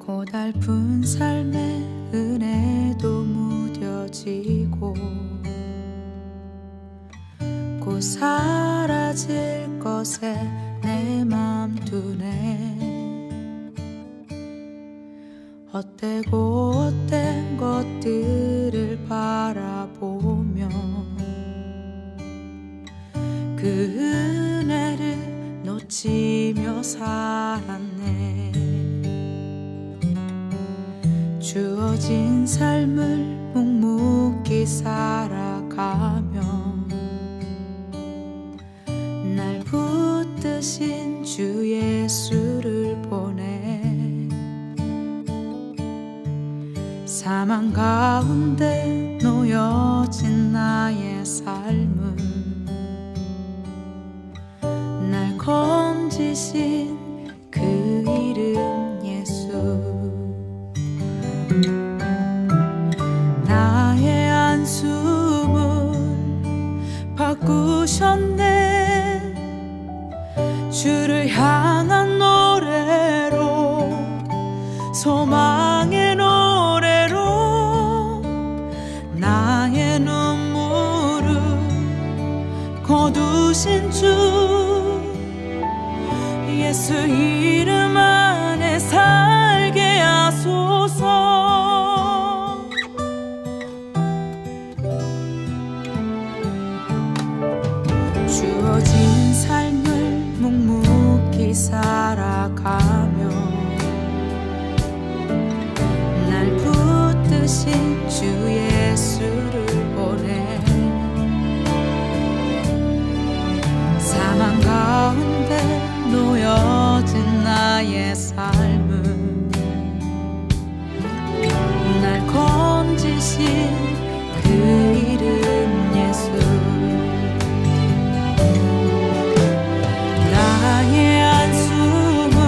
고달픈 삶의 은혜도 무뎌지고 곧 사라질 것에 내 맘 두네. 헛되고 헛된 것들을 바라보며 그 은혜를 놓치며 살았네. 주어진 삶을 묵묵히 살아가며 날 붙드신 주 예수를 보내. 사망 가운데 놓여진 나의 삶을 날 건지신 그 이름 예수. 나의 한숨을 바꾸셨네. 주를 향한 노래로, 소망의 노래로 나의 눈물을 거두신 주 예수 이름 안에 살게 하소서. 주어진 삶을 묵묵히 살아가며 날 붙드신 주 예수를 보내. 사망 가운데 놓여진 나의 삶을 날 건지신 그 이름 예수. 나의 한숨을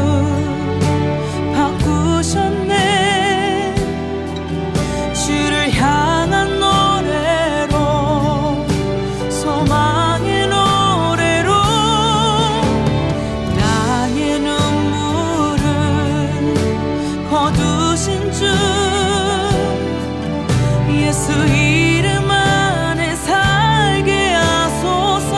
바꾸셨네. 주를 향한 노래로, 소망의 노래로 나의 눈물을 거두신 주 예수 이름 안에 살게 하소서.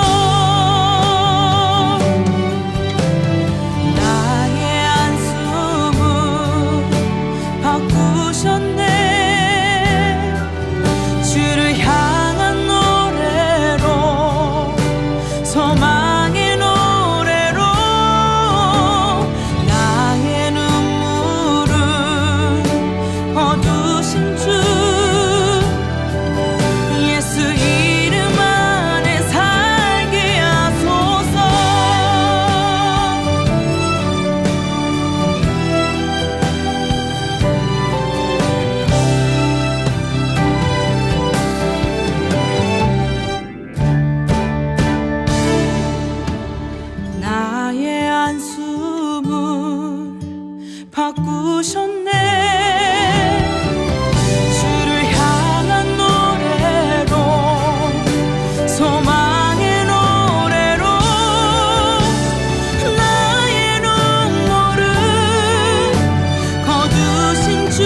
주를 향한 노래로, 소망의 노래로 나의 눈물을 거두신 주 예수 이름 안에 살게 하소서. 나의 한숨을 바꾸셨네. 주를 향한 노래로, 소망의 노래로 나의 눈물을 거두신 주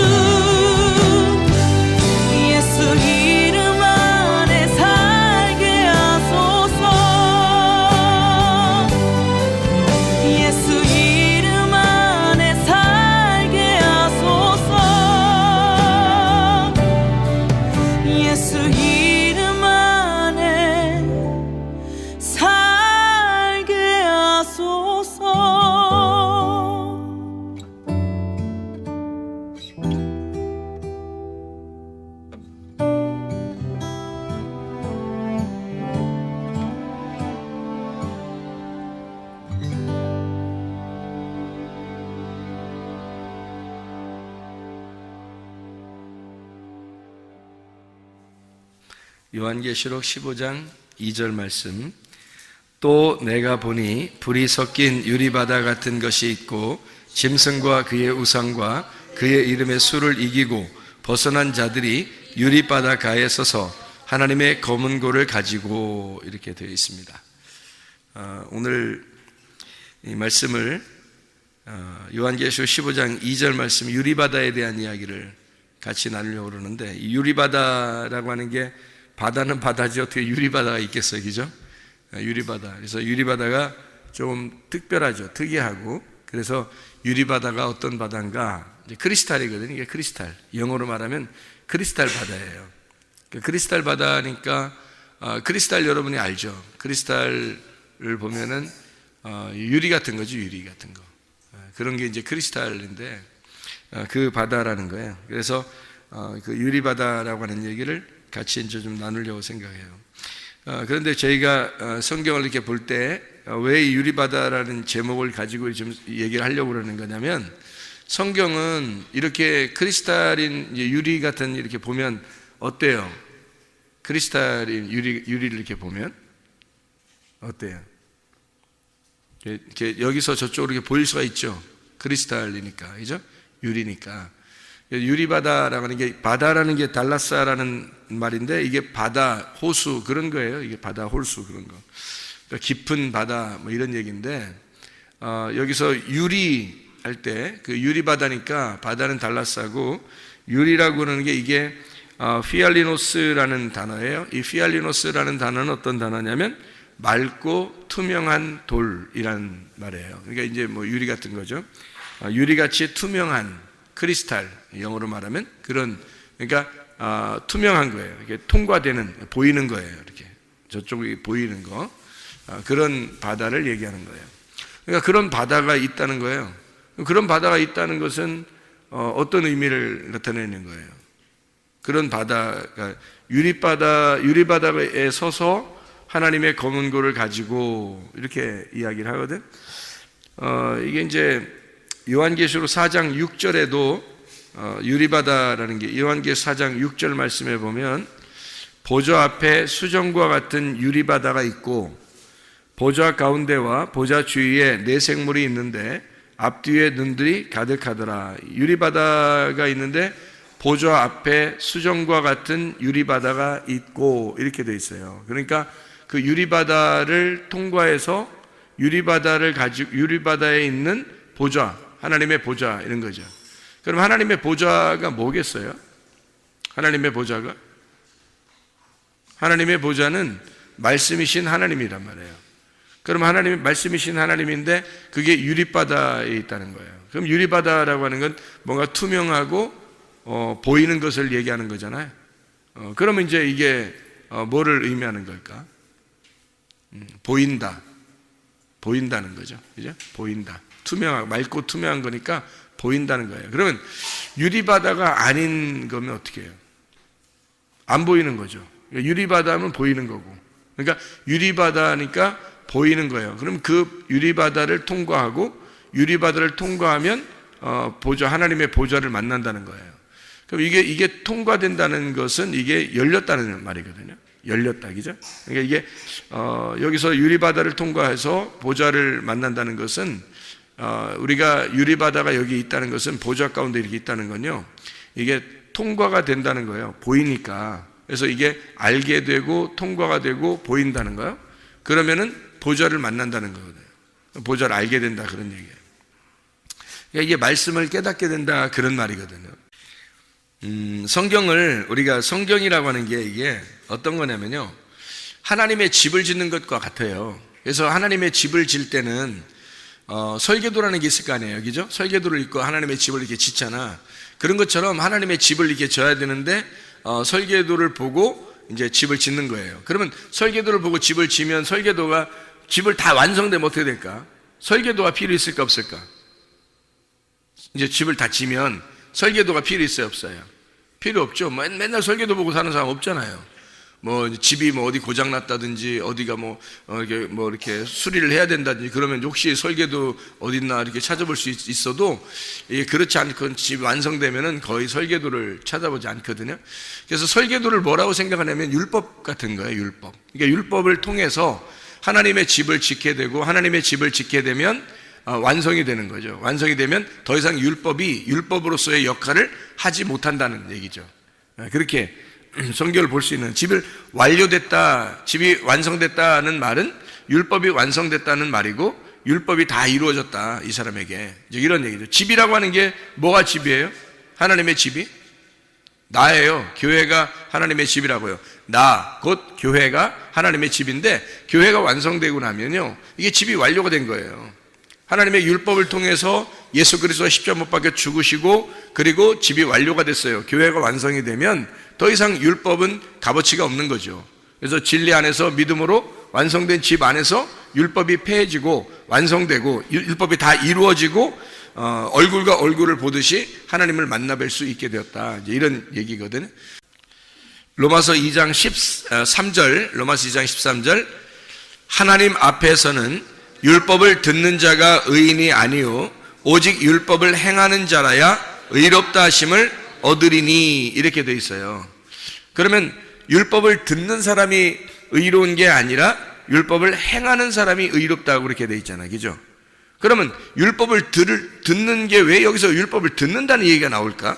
예수 이름 안에 살게 하소서. 예수 이름 안에 살게 하소서. 예수 이름 안에 살게 하소서. 요한계시록 15장 2절 말씀. 또 내가 보니 불이 섞인 유리바다 같은 것이 있고 짐승과 그의 우상과 그의 이름의 수를 이기고 벗어난 자들이 유리바다 가에 서서 하나님의 검은 고를 가지고, 이렇게 되어 있습니다. 오늘 이 말씀을 요한계시록 15장 2절 말씀 유리바다에 대한 이야기를 같이 나누려고 그러는데, 이 유리바다라고 하는 게 바다는 바다지 어떻게 유리바다가 있겠어요, 그죠? 유리바다. 그래서 유리바다가 좀 특별하죠, 특이하고. 그래서 유리바다가 어떤 바다인가? 이제 크리스탈이거든요. 이게 크리스탈. 영어로 말하면 크리스탈 바다예요. 크리스탈 바다니까 크리스탈 여러분이 알죠? 크리스탈을 보면은 유리 같은 거죠, 유리 같은 거. 그런 게 이제 크리스탈인데 그 바다라는 거예요. 그래서 그 유리 바다라고 하는 얘기를 같이 이제 좀 나누려고 생각해요. 그런데 저희가 성경을 이렇게 볼 때 왜 이 유리 바다라는 제목을 가지고 좀 얘기를 하려고 그러는 거냐면, 성경은 이렇게 크리스탈인 유리 같은 이렇게 보면 어때요? 크리스탈인 유리를 이렇게 보면 어때요? 이렇게 여기서 저쪽으로 이렇게 보일 수가 있죠. 크리스탈이니까, 그죠? 유리니까. 유리바다라고 하는 게, 바다라는 게 달라사라는 말인데, 이게 바다, 호수 그런 거예요. 이게 바다, 호수 그런 거. 그러니까 깊은 바다 뭐 이런 얘기인데, 여기서 유리 할 때 그 유리바다니까 바다는 달라사고, 유리라고 하는 게 이게 피알리노스라는 단어예요. 이 피알리노스라는 단어는 어떤 단어냐면 맑고 투명한 돌이란 말이에요. 그러니까 이제 뭐 유리 같은 거죠. 유리같이 투명한 크리스탈, 영어로 말하면 그런, 그러니까 투명한 거예요. 이게 통과되는, 보이는 거예요. 이렇게 저쪽이 보이는 거, 그런 바다를 얘기하는 거예요. 그러니까 그런 바다가 있다는 거예요. 그런 바다가 있다는 것은 어떤 의미를 나타내는 거예요? 그런 바다가 유리바다에 서서 하나님의 검은고를 가지고 이렇게 이야기를 하거든. 이게 이제 요한계시록 4장 6절에도 유리바다라는 게, 요한계시록 4장 6절 말씀에 보면 보좌 앞에 수정과 같은 유리바다가 있고 보좌 가운데와 보좌 주위에 네 생물이 있는데 앞뒤에 눈들이 가득하더라. 유리바다가 있는데 보좌 앞에 수정과 같은 유리바다가 있고 이렇게 돼 있어요. 그러니까 그 유리바다를 통과해서 유리바다를 가지고 유리바다에 있는 보좌, 하나님의 보좌 이런 거죠. 그럼 하나님의 보좌가 뭐겠어요? 하나님의 보좌가, 하나님의 보좌는 말씀이신 하나님이란 말이에요. 그럼 하나님이 말씀이신 하나님인데 그게 유리바다에 있다는 거예요. 그럼 유리바다라고 하는 건 뭔가 투명하고 보이는 것을 얘기하는 거잖아요. 그러면 이제 이게 뭐를 의미하는 걸까? 보인다, 보인다는 거죠. 그죠? 보인다. 투명하고 맑고 투명한 거니까 보인다는 거예요. 그러면 유리바다가 아닌 거면 어떻게 해요? 안 보이는 거죠. 유리바다면 보이는 거고. 그러니까 유리바다니까 보이는 거예요. 그럼 그 유리바다를 통과하고 유리바다를 통과하면 보좌, 하나님의 보좌를 만난다는 거예요. 그럼 이게 통과된다는 것은 이게 열렸다는 말이거든요. 열렸다, 그죠? 그러니까 이게 여기서 유리바다를 통과해서 보좌를 만난다는 것은 우리가 유리바다가 여기 있다는 것은 보좌 가운데 이렇게 있다는 건요, 이게 통과가 된다는 거예요. 보이니까. 그래서 이게 알게 되고 통과가 되고 보인다는 거예요. 그러면은 보좌를 만난다는 거거든요. 보좌를 알게 된다, 그런 얘기예요. 그러니까 이게 말씀을 깨닫게 된다, 그런 말이거든요. 성경을, 우리가 성경이라고 하는 게 이게 어떤 거냐면요, 하나님의 집을 짓는 것과 같아요. 그래서 하나님의 집을 질 때는 설계도라는 게 있을 거 아니에요, 그죠? 설계도를 읽고 하나님의 집을 이렇게 짓잖아. 그런 것처럼 하나님의 집을 이렇게 져야 되는데 설계도를 보고 이제 집을 짓는 거예요. 그러면 설계도를 보고 집을 지면 설계도가, 집을 다 완성되면 어떻게 될까? 설계도가 필요 있을까 없을까? 이제 집을 다 지면 설계도가 필요 있어요 없어요? 필요 없죠. 맨날 설계도 보고 사는 사람 없잖아요. 뭐 집이 뭐 어디 고장 났다든지 어디가 이렇게 수리를 해야 된다든지 그러면 혹시 설계도 어딨나 이렇게 찾아볼 수 있어도 이게 그렇지 않고 집 완성되면은 거의 설계도를 찾아보지 않거든요. 그래서 설계도를 뭐라고 생각하냐면 율법 같은 거예요, 율법. 그러니까 율법을 통해서 하나님의 집을 짓게 되고 하나님의 집을 짓게 되면 완성이 되는 거죠. 완성이 되면 더 이상 율법이 율법으로서의 역할을 하지 못한다는 얘기죠. 그렇게 성경을 볼 수 있는, 집을 완료됐다, 집이 완성됐다는 말은 율법이 완성됐다는 말이고 율법이 다 이루어졌다, 이 사람에게. 이제 이런 얘기죠. 집이라고 하는 게 뭐가 집이에요? 하나님의 집이? 나예요. 교회가 하나님의 집이라고요. 나, 곧 교회가 하나님의 집인데, 교회가 완성되고 나면요, 이게 집이 완료가 된 거예요. 하나님의 율법을 통해서 예수 그리스도가 십자가 못 박혀 죽으시고, 그리고 집이 완료가 됐어요. 교회가 완성이 되면 더 이상 율법은 값어치가 없는 거죠. 그래서 진리 안에서 믿음으로 완성된 집 안에서 율법이 폐해지고 완성되고 율법이 다 이루어지고 얼굴과 얼굴을 보듯이 하나님을 만나뵐 수 있게 되었다, 이제 이런 얘기거든요. 로마서 2장 13절, 로마서 2장 13절, 하나님 앞에서는 율법을 듣는 자가 의인이 아니요 오직 율법을 행하는 자라야 의롭다 하심을 얻으리니, 이렇게 돼 있어요. 그러면 율법을 듣는 사람이 의로운 게 아니라 율법을 행하는 사람이 의롭다고 그렇게 돼 있잖아요. 그죠? 그러면 율법을 듣는 게 왜 여기서 율법을 듣는다는 얘기가 나올까?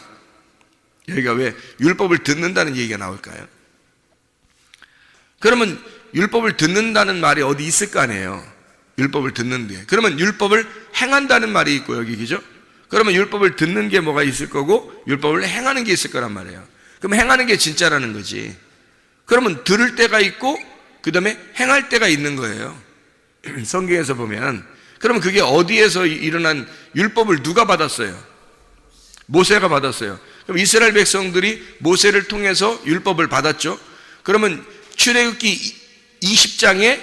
여기가 왜 율법을 듣는다는 얘기가 나올까요? 그러면 율법을 듣는다는 말이 어디 있을 거 아니에요? 율법을 듣는데. 그러면 율법을 행한다는 말이 있고, 여기, 그죠? 그러면 율법을 듣는 게 뭐가 있을 거고 율법을 행하는 게 있을 거란 말이에요. 그럼 행하는 게 진짜라는 거지. 그러면 들을 때가 있고 그 다음에 행할 때가 있는 거예요. 성경에서 보면. 그러면 그게 어디에서 일어난, 율법을 누가 받았어요? 모세가 받았어요. 그럼 이스라엘 백성들이 모세를 통해서 율법을 받았죠. 그러면 출애굽기 20장에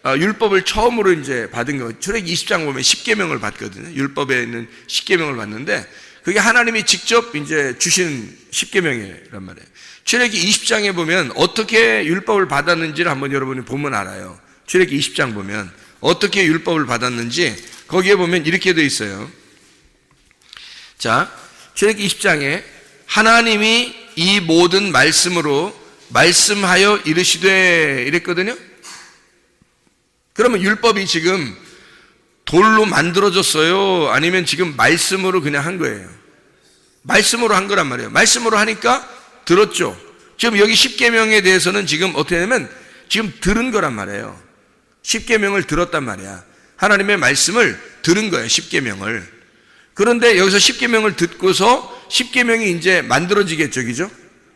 율법을 처음으로 이제 받은 거, 출애굽기 20장 보면 10계명을 받거든요. 율법에 있는 10계명을 받는데 그게 하나님이 직접 이제 주신 10계명이란 말이에요. 출애굽기 20장에 보면 어떻게 율법을 받았는지를 한번 여러분이 보면 알아요. 출애굽기 20장 보면 어떻게 율법을 받았는지 거기에 보면 이렇게 되어 있어요. 자, 출애굽기 20장에 하나님이 이 모든 말씀으로 말씀하여 이르시되, 이랬거든요. 그러면 율법이 지금 돌로 만들어졌어요? 아니면 지금 말씀으로 그냥 한 거예요? 말씀으로 한 거란 말이에요. 말씀으로 하니까 들었죠. 지금 여기 10계명에 대해서는 지금 어떻게 되냐면 지금 들은 거란 말이에요. 10계명을 들었단 말이야. 하나님의 말씀을 들은 거예요, 10계명을. 그런데 여기서 10계명을 듣고서 10계명이 이제 만들어지겠죠, 그죠?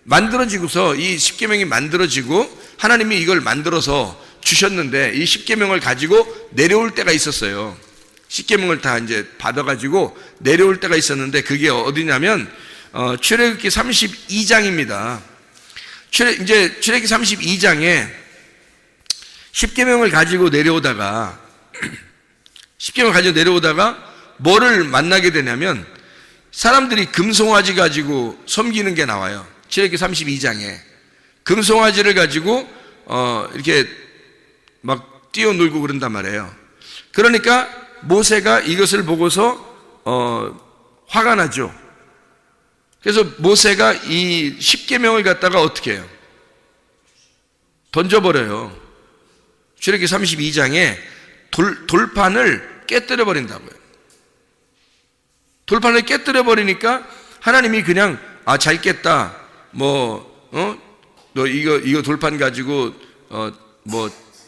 만들어지고서 이 10계명이 만들어지고 하나님이 이걸 만들어서 주셨는데 이 10계명을 가지고 내려올 때가 있었어요. 10계명을 다 이제 받아가지고 내려올 때가 있었는데 그게 어디냐면 출애굽기 32장입니다. 이제 출애굽기 32장에 10계명을 가지고 내려오다가 10계명을 가지고 내려오다가 뭐를 만나게 되냐면 사람들이 금송아지 가지고 섬기는 게 나와요. 출애굽기 32장에 금송아지를 가지고 이렇게 막 뛰어놀고 그런단 말이에요. 그러니까 모세가 이것을 보고서 화가 나죠. 그래서 모세가 이 10계명을 갖다가 어떻게 해요? 던져버려요. 출애굽기 32장에 돌판을 깨뜨려 버린다고요. 돌판을 깨뜨려 버리니까 하나님이 그냥 잘 깼다. 너 이거 돌판 가지고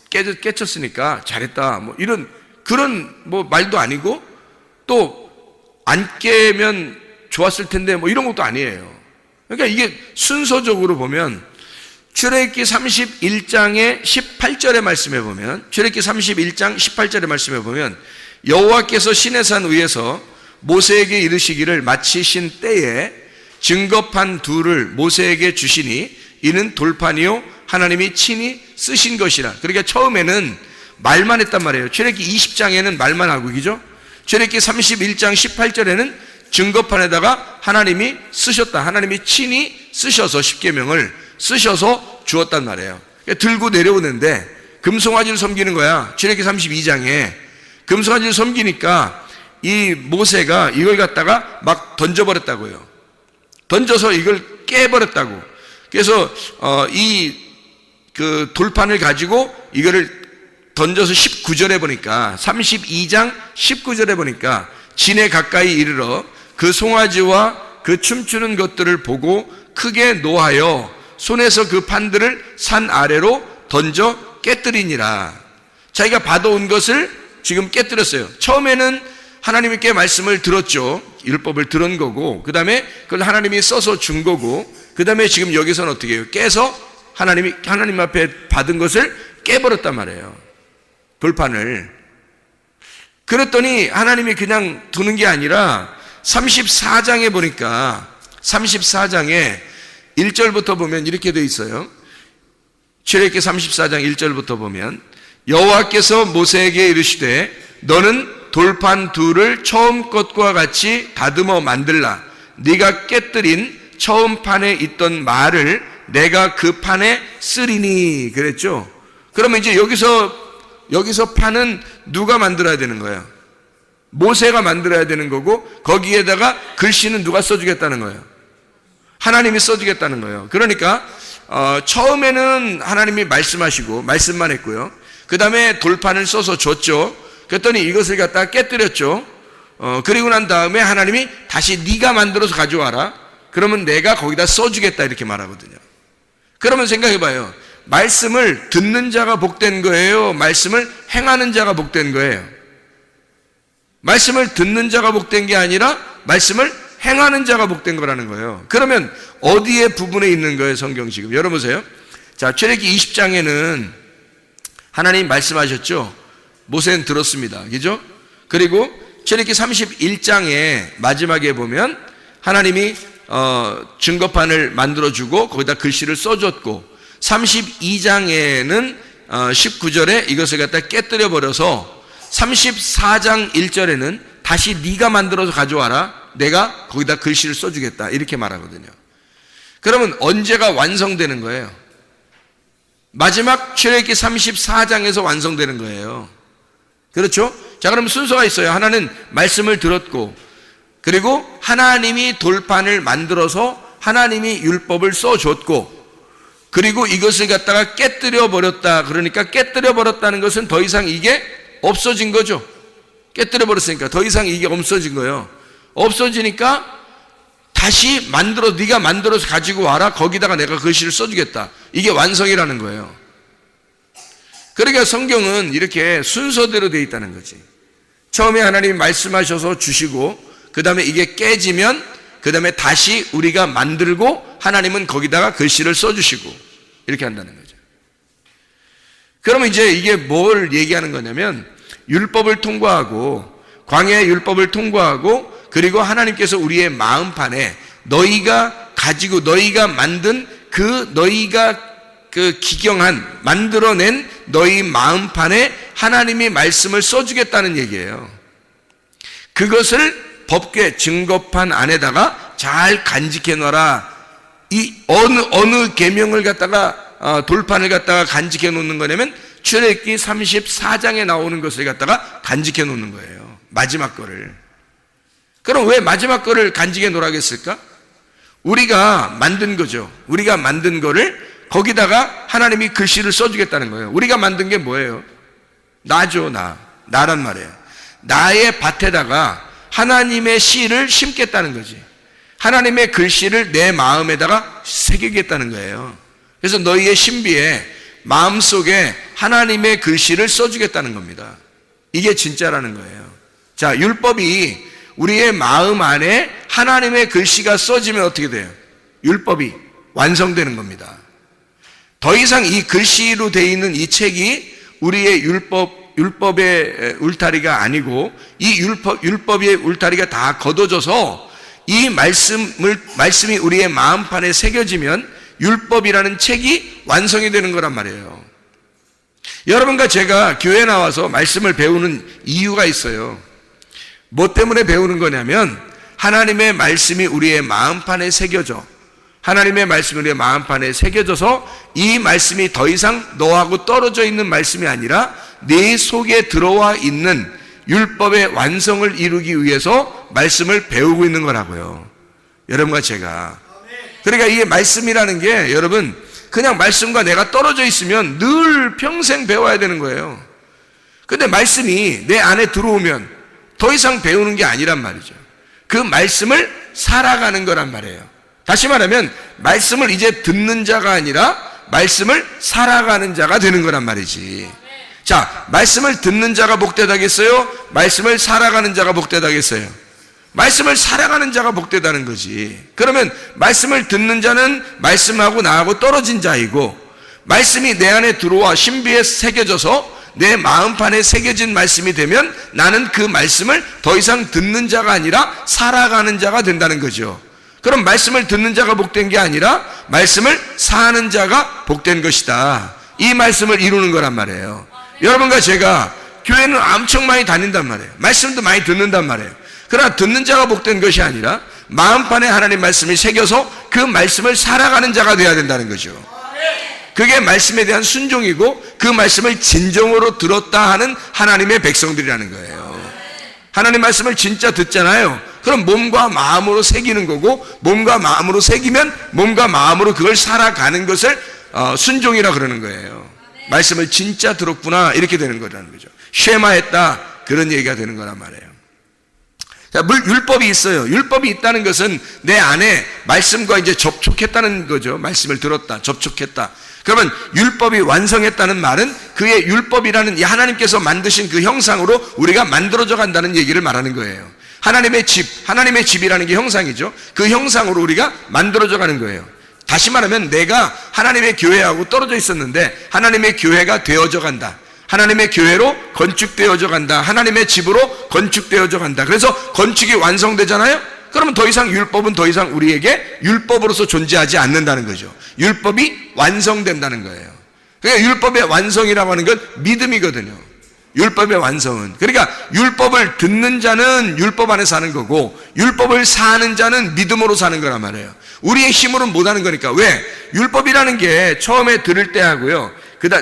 깨쳤으니까 잘했다. 이런 그런 말도 아니고 또 안 깨면 좋았을 텐데 이런 것도 아니에요. 그러니까 이게 순서적으로 보면 출애굽기 31장의 18절의 말씀에 보면 출애굽기 31장 18절의 말씀에 보면 여호와께서 시내산 위에서 모세에게 이르시기를 마치신 때에 증거판 둘을 모세에게 주시니 이는 돌판이요 하나님이 친히 쓰신 것이라. 그러니까 처음에는 말만 했단 말이에요. 출애굽기 20장에는 말만 하고, 그죠? 출애굽기 31장 18절에는 증거판에다가 하나님이 쓰셨다. 하나님이 친히 쓰셔서 10계명을 쓰셔서 주었단 말이에요. 그러니까 들고 내려오는데 금송아지를 섬기는 거야. 출애굽기 32장에 금송아지를 섬기니까 이 모세가 이걸 갖다가 막 던져버렸다고요. 던져서 이걸 깨버렸다고. 그래서 그 돌판을 가지고 이거를 던져서 19절에 보니까 32장 19절에 보니까 진에 가까이 이르러 그 송아지와 그 춤추는 것들을 보고 크게 노하여 손에서 그 판들을 산 아래로 던져 깨뜨리니라. 자기가 받아온 것을 지금 깨뜨렸어요. 처음에는 하나님께 말씀을 들었죠. 율법을 들은 거고, 그 다음에 그걸 하나님이 써서 준 거고, 그 다음에 지금 여기서는 어떻게 해요? 깨서 하나님 앞에 받은 것을 깨버렸단 말이에요. 돌판을. 그랬더니 하나님이 그냥 두는 게 아니라 34장에 보니까 34장에 1절부터 보면 이렇게 돼 있어요. 출애굽기 34장 1절부터 보면 여호와께서 모세에게 이르시되 너는 돌판 둘을 처음 것과 같이 다듬어 만들라. 네가 깨뜨린 처음 판에 있던 말을 내가 그 판에 쓰리니 그랬죠. 그러면 이제 여기서 판은 누가 만들어야 되는 거예요? 모세가 만들어야 되는 거고, 거기에다가 글씨는 누가 써주겠다는 거예요? 하나님이 써주겠다는 거예요. 그러니까 처음에는 하나님이 말씀하시고 말씀만 했고요. 그 다음에 돌판을 써서 줬죠. 그랬더니 이것을 갖다가 깨뜨렸죠. 그리고 난 다음에 하나님이 다시 네가 만들어서 가져와라. 그러면 내가 거기다 써주겠다 이렇게 말하거든요. 그러면 생각해봐요. 말씀을 듣는 자가 복된 거예요? 말씀을 행하는 자가 복된 거예요? 말씀을 듣는 자가 복된 게 아니라 말씀을 행하는 자가 복된 거라는 거예요. 그러면 어디에 부분에 있는 거예요, 성경 지금? 열어보세요. 자, 출애굽기 20장에는 하나님 말씀하셨죠? 모세는 들었습니다. 그죠? 그리고 출애굽기 31장에 마지막에 보면 하나님이 증거판을 만들어주고 거기다 글씨를 써줬고, 32장에는 19절에 이것을 갖다 깨뜨려 버려서 34장 1절에는 다시 네가 만들어서 가져와라. 내가 거기다 글씨를 써주겠다. 이렇게 말하거든요. 그러면 언제가 완성되는 거예요? 마지막 출애굽기 34장에서 완성되는 거예요. 그렇죠? 자, 그럼 순서가 있어요. 하나는 말씀을 들었고, 그리고 하나님이 돌판을 만들어서 하나님이 율법을 써줬고, 그리고 이것을 갖다가 깨뜨려 버렸다. 그러니까 깨뜨려 버렸다는 것은 더 이상 이게 없어진 거죠. 깨뜨려 버렸으니까 더 이상 이게 없어진 거예요. 없어지니까 다시 네가 만들어서 가지고 와라. 거기다가 내가 글씨를 써주겠다. 이게 완성이라는 거예요. 그러니까 성경은 이렇게 순서대로 되어 있다는 거지. 처음에 하나님이 말씀하셔서 주시고, 그 다음에 이게 깨지면 그 다음에 다시 우리가 만들고 하나님은 거기다가 글씨를 써주시고 이렇게 한다는 거죠. 그러면 이제 이게 뭘 얘기하는 거냐면, 율법을 통과하고, 광야의 율법을 통과하고, 그리고 하나님께서 우리의 마음판에 너희가 만든 너희가 만들어낸 너희 마음판에 하나님이 말씀을 써주겠다는 얘기예요. 그것을 법궤 증거판 안에다가 잘 간직해 놔라. 이 어느 계명을 갖다가 돌판을 갖다가 간직해 놓는 거냐면 출애굽기 34장에 나오는 것을 갖다가 간직해 놓는 거예요. 마지막 거를. 그럼 왜 마지막 거를 간직해 놓으라겠을까? 우리가 만든 거죠. 우리가 만든 거를 거기다가 하나님이 글씨를 써주겠다는 거예요. 우리가 만든 게 뭐예요? 나죠. 나란 말이에요. 나의 밭에다가 하나님의 씨를 심겠다는 거지. 하나님의 글씨를 내 마음에다가 새기겠다는 거예요. 그래서 너희의 신비에 마음속에 하나님의 글씨를 써주겠다는 겁니다. 이게 진짜라는 거예요. 자, 율법이 우리의 마음 안에 하나님의 글씨가 써지면 어떻게 돼요? 율법이 완성되는 겁니다. 더 이상 이 글씨로 되어 있는 이 책이 우리의 율법의 울타리가 아니고, 이 율법의 울타리가 다 걷어져서 이 말씀이 우리의 마음판에 새겨지면 율법이라는 책이 완성이 되는 거란 말이에요. 여러분과 제가 교회에 나와서 말씀을 배우는 이유가 있어요. 뭐 때문에 배우는 거냐면, 하나님의 말씀이 우리의 마음판에 새겨져. 하나님의 말씀이 우리의 마음판에 새겨져서 이 말씀이 더 이상 너하고 떨어져 있는 말씀이 아니라 네 속에 들어와 있는 율법의 완성을 이루기 위해서 말씀을 배우고 있는 거라고요. 여러분과 제가. 그러니까 이게 말씀이라는 게, 여러분, 그냥 말씀과 내가 떨어져 있으면 늘 평생 배워야 되는 거예요. 근데 말씀이 내 안에 들어오면 더 이상 배우는 게 아니란 말이죠. 그 말씀을 살아가는 거란 말이에요. 다시 말하면 말씀을 이제 듣는 자가 아니라 말씀을 살아가는 자가 되는 거란 말이지. 자, 말씀을 듣는 자가 복되다겠어요? 말씀을 살아가는 자가 복되다겠어요? 말씀을 살아가는 자가 복되다는 거지. 그러면 말씀을 듣는 자는 말씀하고 나하고 떨어진 자이고, 말씀이 내 안에 들어와 신비에 새겨져서 내 마음판에 새겨진 말씀이 되면 나는 그 말씀을 더 이상 듣는 자가 아니라 살아가는 자가 된다는 거죠. 그럼 말씀을 듣는 자가 복된 게 아니라 말씀을 사는 자가 복된 것이다. 이 말씀을 이루는 거란 말이에요. 여러분과 제가 교회는 엄청 많이 다닌단 말이에요. 말씀도 많이 듣는단 말이에요. 그러나 듣는 자가 복된 것이 아니라 마음판에 하나님 말씀이 새겨서 그 말씀을 살아가는 자가 되어야 된다는 거죠. 그게 말씀에 대한 순종이고 그 말씀을 진정으로 들었다 하는 하나님의 백성들이라는 거예요. 하나님 말씀을 진짜 듣잖아요. 그럼 몸과 마음으로 새기는 거고, 몸과 마음으로 새기면 몸과 마음으로 그걸 살아가는 것을 순종이라 그러는 거예요. 말씀을 진짜 들었구나, 이렇게 되는 거라는 거죠. 쉐마했다, 그런 얘기가 되는 거란 말이에요. 자, 율법이 있어요. 율법이 있다는 것은 내 안에 말씀과 이제 접촉했다는 거죠. 말씀을 들었다, 접촉했다. 그러면 율법이 완성했다는 말은 그의 율법이라는 하나님께서 만드신 그 형상으로 우리가 만들어져 간다는 얘기를 말하는 거예요. 하나님의 집, 하나님의 집이라는 게 형상이죠. 그 형상으로 우리가 만들어져 가는 거예요. 다시 말하면 내가 하나님의 교회하고 떨어져 있었는데 하나님의 교회가 되어져 간다. 하나님의 교회로 건축되어져 간다. 하나님의 집으로 건축되어져 간다. 그래서 건축이 완성되잖아요. 그러면 더 이상 율법은 더 이상 우리에게 율법으로서 존재하지 않는다는 거죠. 율법이 완성된다는 거예요. 그러니까 율법의 완성이라고 하는 건 믿음이거든요. 율법의 완성은. 그러니까 율법을 듣는 자는 율법 안에 사는 거고, 율법을 사는 자는 믿음으로 사는 거란 말이에요. 우리의 힘으로는 못하는 거니까. 왜? 율법이라는 게 처음에 들을 때 하고요,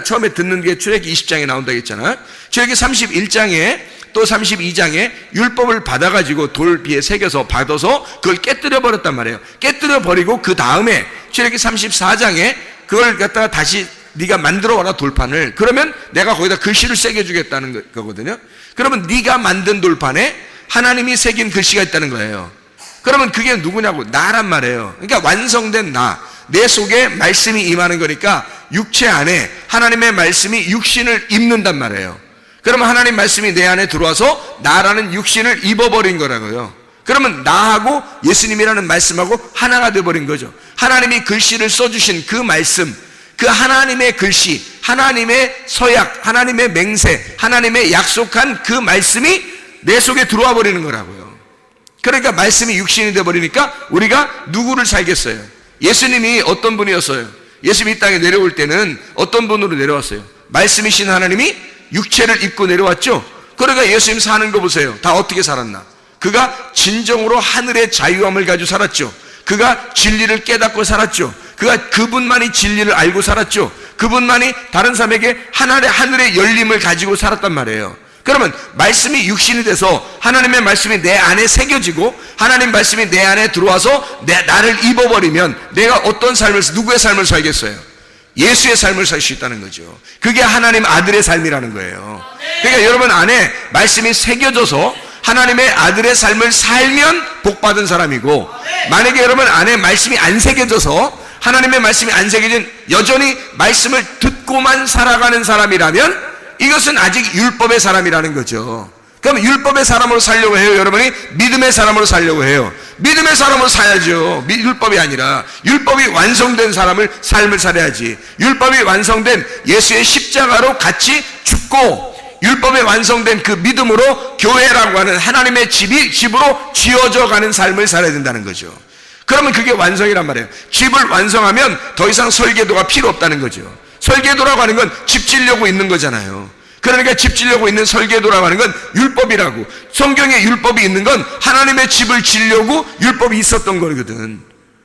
처음에 듣는 게 출애굽기 20장에 나온다고 했잖아요. 출애굽기 31장에 또 32장에 율법을 받아가지고 돌비에 새겨서 받아서 그걸 깨뜨려 버렸단 말이에요. 깨뜨려 버리고 그 다음에 출애굽기 34장에 그걸 갖다가 다시 네가 만들어 와라, 돌판을. 그러면 내가 거기다 글씨를 새겨주겠다는 거거든요. 그러면 네가 만든 돌판에 하나님이 새긴 글씨가 있다는 거예요. 그러면 그게 누구냐고? 나란 말이에요. 그러니까 완성된 나, 내 속에 말씀이 임하는 거니까 육체 안에 하나님의 말씀이 육신을 입는단 말이에요. 그러면 하나님 말씀이 내 안에 들어와서 나라는 육신을 입어버린 거라고요. 그러면 나하고 예수님이라는 말씀하고 하나가 되어버린 거죠. 하나님이 글씨를 써주신 그 말씀, 그 하나님의 글씨, 하나님의 서약, 하나님의 맹세, 하나님의 약속한 그 말씀이 내 속에 들어와 버리는 거라고요. 그러니까 말씀이 육신이 되어버리니까 우리가 누구를 살겠어요? 예수님이 어떤 분이었어요? 예수님이 이 땅에 내려올 때는 어떤 분으로 내려왔어요? 말씀이신 하나님이 육체를 입고 내려왔죠. 그러니까 예수님 사는 거 보세요. 다 어떻게 살았나? 그가 진정으로 하늘의 자유함을 가지고 살았죠. 그가 진리를 깨닫고 살았죠. 그분만이 진리를 알고 살았죠. 그분만이 다른 사람에게 하늘의 열림을 가지고 살았단 말이에요. 그러면 말씀이 육신이 돼서 하나님의 말씀이 내 안에 새겨지고 하나님 말씀이 내 안에 들어와서 나를 입어버리면 내가 어떤 삶을, 누구의 삶을 살겠어요? 예수의 삶을 살 수 있다는 거죠. 그게 하나님 아들의 삶이라는 거예요. 그러니까 여러분 안에 말씀이 새겨져서 하나님의 아들의 삶을 살면 복받은 사람이고, 만약에 여러분 안에 말씀이 안 새겨져서 하나님의 말씀이 안 새겨진 여전히 말씀을 듣고만 살아가는 사람이라면 이것은 아직 율법의 사람이라는 거죠. 그럼 율법의 사람으로 살려고 해요? 여러분이 믿음의 사람으로 살려고 해요? 믿음의 사람으로 살아야죠. 율법이 아니라 율법이 완성된 삶을 살아야지. 율법이 완성된 예수의 십자가로 같이 죽고 율법에 완성된 그 믿음으로 교회라고 하는 하나님의 집으로 지어져 가는 삶을 살아야 된다는 거죠. 그러면 그게 완성이란 말이에요. 집을 완성하면 더 이상 설계도가 필요 없다는 거죠. 설계도라고 하는 건 집 지려고 있는 거잖아요. 그러니까 집 지려고 있는 설계도라고 하는 건 율법이라고. 성경에 율법이 있는 건 하나님의 집을 지려고 율법이 있었던 거거든.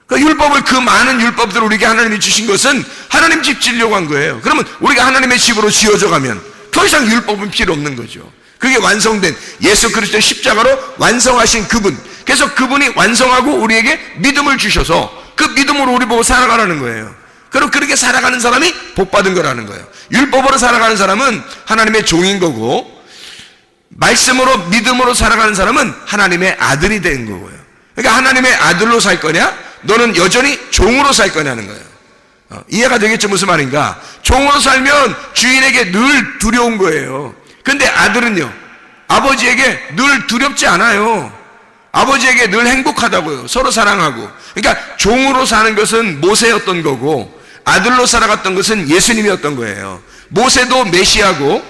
그 율법을, 그 많은 율법들을 우리에게 하나님이 주신 것은 하나님 집 지려고 한 거예요. 그러면 우리가 하나님의 집으로 지어져 가면 더 이상 율법은 필요 없는 거죠. 그게 완성된 예수 그리스도의 십자가로 완성하신 그분. 그래서 그분이 완성하고 우리에게 믿음을 주셔서 그 믿음으로 우리 보고 살아가라는 거예요. 그럼 그렇게 살아가는 사람이 복받은 거라는 거예요. 율법으로 살아가는 사람은 하나님의 종인 거고, 말씀으로 믿음으로 살아가는 사람은 하나님의 아들이 된 거고요. 그러니까 하나님의 아들로 살 거냐, 너는 여전히 종으로 살 거냐는 거예요. 이해가 되겠죠? 무슨 말인가? 종으로 살면 주인에게 늘 두려운 거예요. 근데 아들은요, 아버지에게 늘 두렵지 않아요. 아버지에게 늘 행복하다고요. 서로 사랑하고. 그러니까 종으로 사는 것은 모세였던 거고, 아들로 살아갔던 것은 예수님이었던 거예요. 모세도 메시아고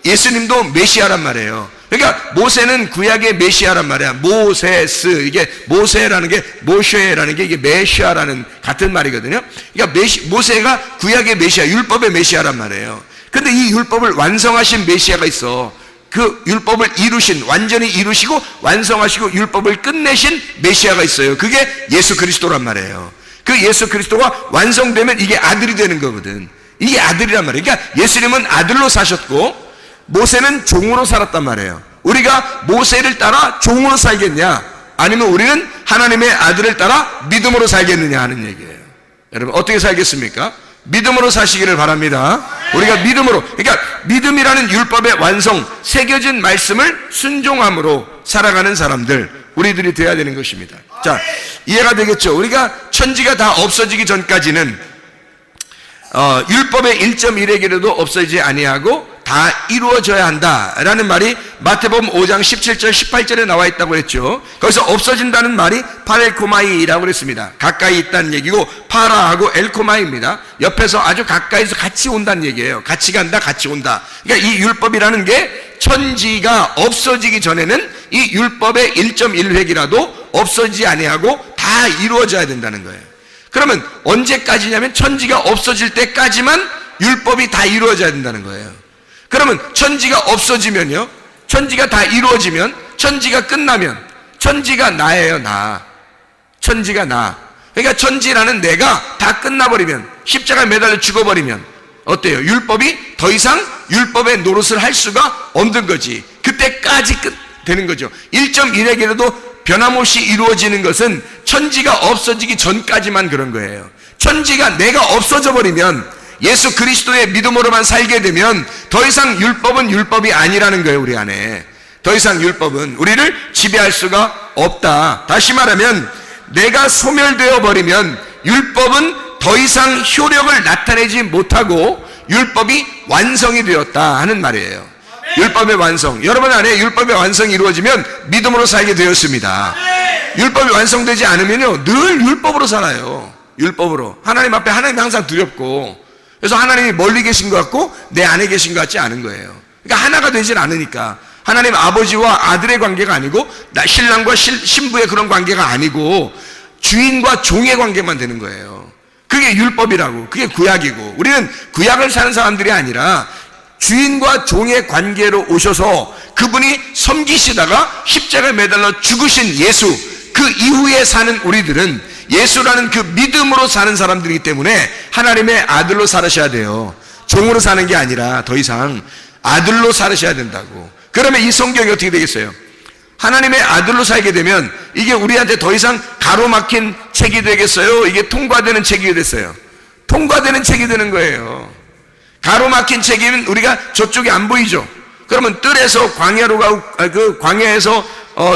예수님도 메시아란 말이에요. 그러니까 모세는 구약의 메시아란 말이야. 모세스, 이게 모세라는 게 모쉐라는 게 이게 메시아라는 같은 말이거든요. 그러니까 모세가 구약의 메시아, 율법의 메시아란 말이에요. 근데 이 율법을 완성하신 메시아가 있어. 그 율법을 이루신, 완전히 이루시고 완성하시고 율법을 끝내신 메시아가 있어요. 그게 예수 그리스도란 말이에요. 그 예수 그리스도가 완성되면 이게 아들이 되는 거거든. 이게 아들이란 말이에요. 그러니까 예수님은 아들로 사셨고 모세는 종으로 살았단 말이에요. 우리가 모세를 따라 종으로 살겠냐, 아니면 우리는 하나님의 아들을 따라 믿음으로 살겠느냐 하는 얘기예요. 여러분 어떻게 살겠습니까? 믿음으로 사시기를 바랍니다. 우리가 믿음으로, 그러니까 믿음이라는 율법의 완성, 새겨진 말씀을 순종함으로 살아가는 사람들, 우리들이 돼야 되는 것입니다. 자, 이해가 되겠죠? 우리가 천지가 다 없어지기 전까지는 율법의 1.1획이라도 없어지지 아니하고 다 이루어져야 한다라는 말이 마태복음 5장 17절 18절에 나와 있다고 했죠. 거기서 없어진다는 말이 파렐코마이라고 그랬습니다. 가까이 있다는 얘기고 파라하고 엘코마이입니다. 옆에서 아주 가까이서 같이 온다는 얘기예요. 같이 간다, 같이 온다. 그러니까 이 율법이라는 게 천지가 없어지기 전에는 이 율법의 1.1획이라도 없어지지 아니하고 다 이루어져야 된다는 거예요. 그러면 언제까지냐면 천지가 없어질 때까지만 율법이 다 이루어져야 된다는 거예요. 그러면 천지가 없어지면요, 천지가 다 이루어지면, 천지가 끝나면 천지가 나예요. 나. 천지가 나. 그러니까 천지라는 내가 다 끝나버리면, 십자가에 매달려 죽어버리면 어때요? 율법이 더 이상 율법의 노릇을 할 수가 없는 거지. 그때까지 끝 되는 거죠. 1.1획이라도 변함없이 이루어지는 것은 천지가 없어지기 전까지만 그런 거예요. 천지가 내가 없어져 버리면, 예수 그리스도의 믿음으로만 살게 되면 더 이상 율법은 율법이 아니라는 거예요. 우리 안에 더 이상 율법은 우리를 지배할 수가 없다. 다시 말하면 내가 소멸되어 버리면 율법은 더 이상 효력을 나타내지 못하고 율법이 완성이 되었다 하는 말이에요. 율법의 완성, 여러분 안에 율법의 완성이 이루어지면 믿음으로 살게 되었습니다. 율법이 완성되지 않으면요, 늘 율법으로 살아요. 율법으로. 하나님 앞에 하나님이 항상 두렵고, 그래서 하나님이 멀리 계신 것 같고 내 안에 계신 것 같지 않은 거예요. 그러니까 하나가 되질 않으니까. 하나님 아버지와 아들의 관계가 아니고 신랑과 신부의 그런 관계가 아니고 주인과 종의 관계만 되는 거예요. 그게 율법이라고. 그게 구약이고, 우리는 구약을 사는 사람들이 아니라 주인과 종의 관계로 오셔서 그분이 섬기시다가 십자가에 매달려 죽으신 예수, 그 이후에 사는 우리들은 예수라는 그 믿음으로 사는 사람들이기 때문에 하나님의 아들로 살으셔야 돼요. 종으로 사는 게 아니라 더 이상 아들로 살으셔야 된다고. 그러면 이 성경이 어떻게 되겠어요? 하나님의 아들로 살게 되면 이게 우리한테 더 이상 가로막힌 책이 되겠어요? 이게 통과되는 책이 됐어요. 통과되는 책이 되는 거예요. 가로막힌 책이면 우리가 저쪽이 안 보이죠. 그러면 뜰에서 광야로 가고, 그 광야에서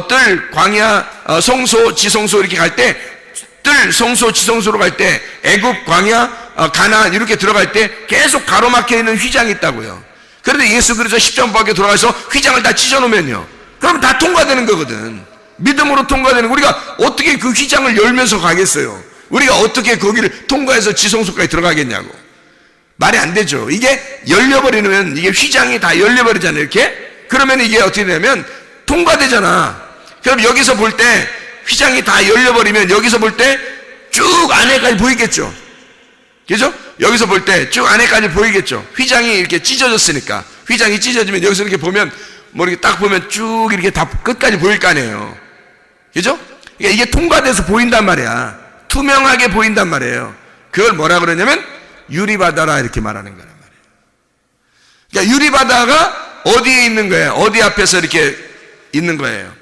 뜰, 광야, 성소, 지성소 이렇게 갈 때, 뜰, 성소, 지성소로 갈 때, 애굽, 광야, 가나안 이렇게 들어갈 때 계속 가로막혀 있는 휘장이 있다고요. 그런데 예수 그리스도 십자가 밖에 돌아가서 휘장을 다 찢어놓으면요, 그럼 다 통과되는 거거든. 믿음으로 통과되는, 우리가 어떻게 그 휘장을 열면서 가겠어요? 우리가 어떻게 거기를 통과해서 지성소까지 들어가겠냐고. 말이 안 되죠. 이게 열려버리면, 이게 휘장이 다 열려버리잖아요, 이렇게. 그러면 이게 어떻게 되냐면 통과되잖아. 그럼 여기서 볼 때 휘장이 다 열려버리면 여기서 볼 때 쭉 안에까지 보이겠죠. 그죠? 여기서 볼 때 쭉 안에까지 보이겠죠. 휘장이 이렇게 찢어졌으니까. 휘장이 찢어지면 여기서 이렇게 보면, 뭐 이렇게 딱 보면 쭉 이렇게 다 끝까지 보일 거 아니에요. 그죠? 그러니까 이게 통과돼서 보인단 말이야. 투명하게 보인단 말이에요. 그걸 뭐라 그러냐면 유리바다라 이렇게 말하는 거란 말이에요. 그러니까 유리바다가 어디에 있는 거예요? 어디 앞에서 이렇게 있는 거예요?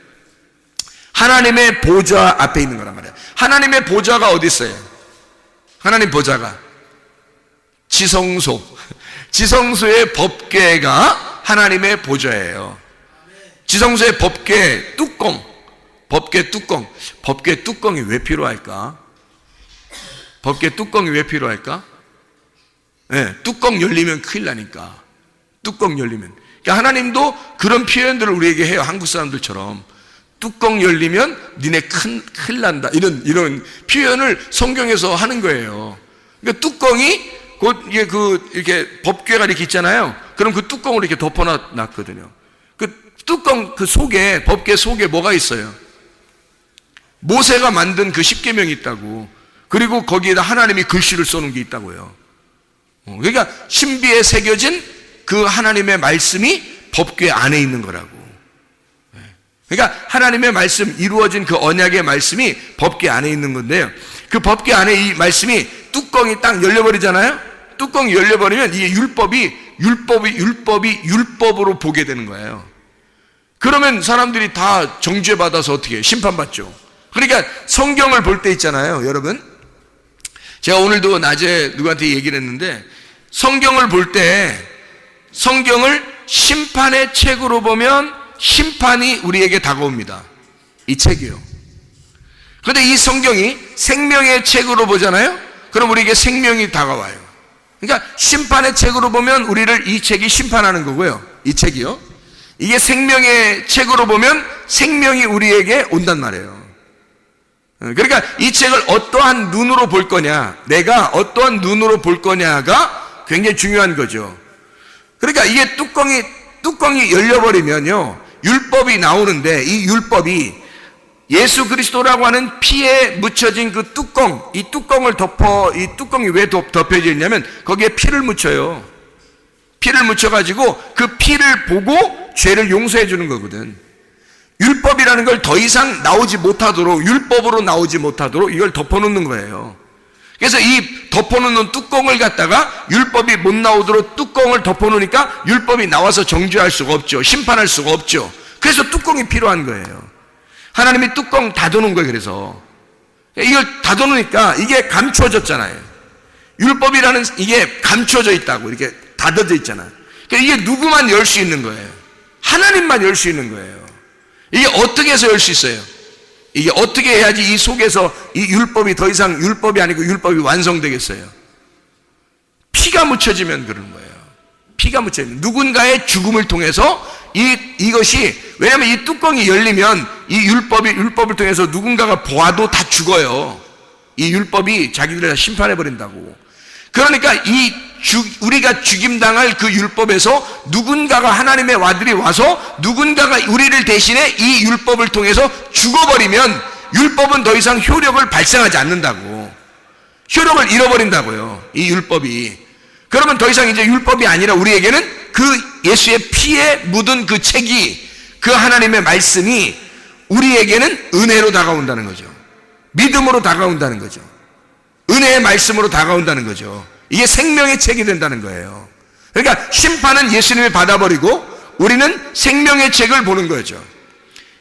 하나님의 보좌 앞에 있는 거란 말이에요. 하나님의 보좌가 어디 있어요? 하나님 보좌가 지성소. 지성소의 법궤가 하나님의 보좌예요. 지성소의 법궤 뚜껑. 법궤 뚜껑. 법궤 뚜껑이 왜 필요할까? 법궤 뚜껑이 왜 필요할까? 예, 뚜껑 열리면 큰일 나니까. 뚜껑 열리면. 그러니까 하나님도 그런 표현들을 우리에게 해요. 한국 사람들처럼. 뚜껑 열리면 니네 큰일 난다. 이런 표현을 성경에서 하는 거예요. 그러니까 뚜껑이 곧 이렇게 법궤가 이렇게 있잖아요. 그럼 그 뚜껑을 이렇게 덮어놨거든요. 그 뚜껑 그 속에, 법궤 속에 뭐가 있어요? 모세가 만든 그 십계명이 있다고. 그리고 거기에다 하나님이 글씨를 써놓은 게 있다고요. 그러니까 신비에 새겨진 그 하나님의 말씀이 법궤 안에 있는 거라고. 그러니까 하나님의 말씀, 이루어진 그 언약의 말씀이 법궤 안에 있는 건데요. 그 법궤 안에 이 말씀이 뚜껑이 딱 열려버리잖아요. 뚜껑이 열려버리면 이게 율법으로 보게 되는 거예요. 그러면 사람들이 다 정죄받아서 어떻게 해요? 심판받죠. 그러니까 성경을 볼 때 있잖아요, 여러분. 제가 오늘도 낮에 누구한테 얘기를 했는데, 성경을 볼 때 성경을 심판의 책으로 보면 심판이 우리에게 다가옵니다. 이 책이요. 그런데 이 성경이 생명의 책으로 보잖아요. 그럼 우리에게 생명이 다가와요. 그러니까 심판의 책으로 보면 우리를 이 책이 심판하는 거고요. 이 책이요. 이게 생명의 책으로 보면 생명이 우리에게 온단 말이에요. 그러니까 이 책을 어떠한 눈으로 볼 거냐, 내가 어떠한 눈으로 볼 거냐가 굉장히 중요한 거죠. 그러니까 이게 뚜껑이 열려버리면요, 율법이 나오는데, 이 율법이 예수 그리스도라고 하는 피에 묻혀진 그 뚜껑, 이 뚜껑을 이 뚜껑이 왜 덮여져 있냐면 거기에 피를 묻혀요. 피를 묻혀가지고 그 피를 보고 죄를 용서해 주는 거거든. 율법이라는 걸 더 이상 나오지 못하도록, 율법으로 나오지 못하도록 이걸 덮어놓는 거예요. 그래서 이 덮어놓는 뚜껑을 갖다가 율법이 못 나오도록 뚜껑을 덮어놓으니까 율법이 나와서 정죄할 수가 없죠. 심판할 수가 없죠. 그래서 뚜껑이 필요한 거예요. 하나님이 뚜껑 닫아놓은 거예요. 그래서 이걸 닫아놓으니까 이게 감춰졌잖아요. 율법이라는 이게 감춰져 있다고, 이렇게 닫아져 있잖아요. 그러니까 이게 누구만 열 수 있는 거예요? 하나님만 열 수 있는 거예요. 이게 어떻게 해서 열 수 있어요? 이게 어떻게 해야지 이 속에서 이 율법이 더 이상 율법이 아니고 율법이 완성되겠어요? 피가 묻혀지면 그러는 거예요. 피가 묻혀지면 누군가의 죽음을 통해서 이것이, 왜냐하면 이 뚜껑이 열리면 이 율법을 통해서 누군가가 보아도 다 죽어요. 이 율법이 자기들을 다 심판해 버린다고. 그러니까 우리가 죽임당할 그 율법에서 누군가가, 하나님의 아들이 와서 누군가가 우리를 대신해 이 율법을 통해서 죽어버리면 율법은 더 이상 효력을 발생하지 않는다고. 효력을 잃어버린다고요, 이 율법이. 그러면 더 이상 이제 율법이 아니라 우리에게는 그 예수의 피에 묻은 그 책이, 그 하나님의 말씀이 우리에게는 은혜로 다가온다는 거죠. 믿음으로 다가온다는 거죠. 은혜의 말씀으로 다가온다는 거죠. 이게 생명의 책이 된다는 거예요. 그러니까 심판은 예수님이 받아버리고 우리는 생명의 책을 보는 거죠.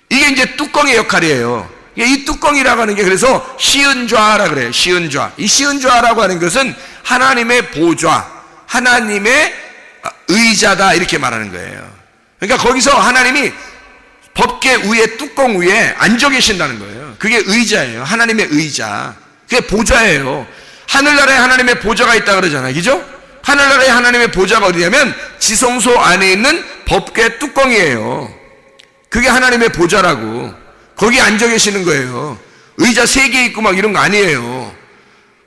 이게 이제 뚜껑의 역할이에요. 이 뚜껑이라고 하는 게 그래서 시은좌라 그래요. 시은좌. 이 시은좌라고 하는 것은 하나님의 보좌, 하나님의 의자다, 이렇게 말하는 거예요. 그러니까 거기서 하나님이 법궤 위에, 뚜껑 위에 앉아 계신다는 거예요. 그게 의자예요. 하나님의 의자. 그게 보좌예요. 하늘나라에 하나님의 보좌가 있다 그러잖아요. 그죠? 하늘나라에 하나님의 보좌가 어디냐면 지성소 안에 있는 법궤 뚜껑이에요. 그게 하나님의 보좌라고. 거기 앉아 계시는 거예요. 의자 3개 있고 막 이런 거 아니에요.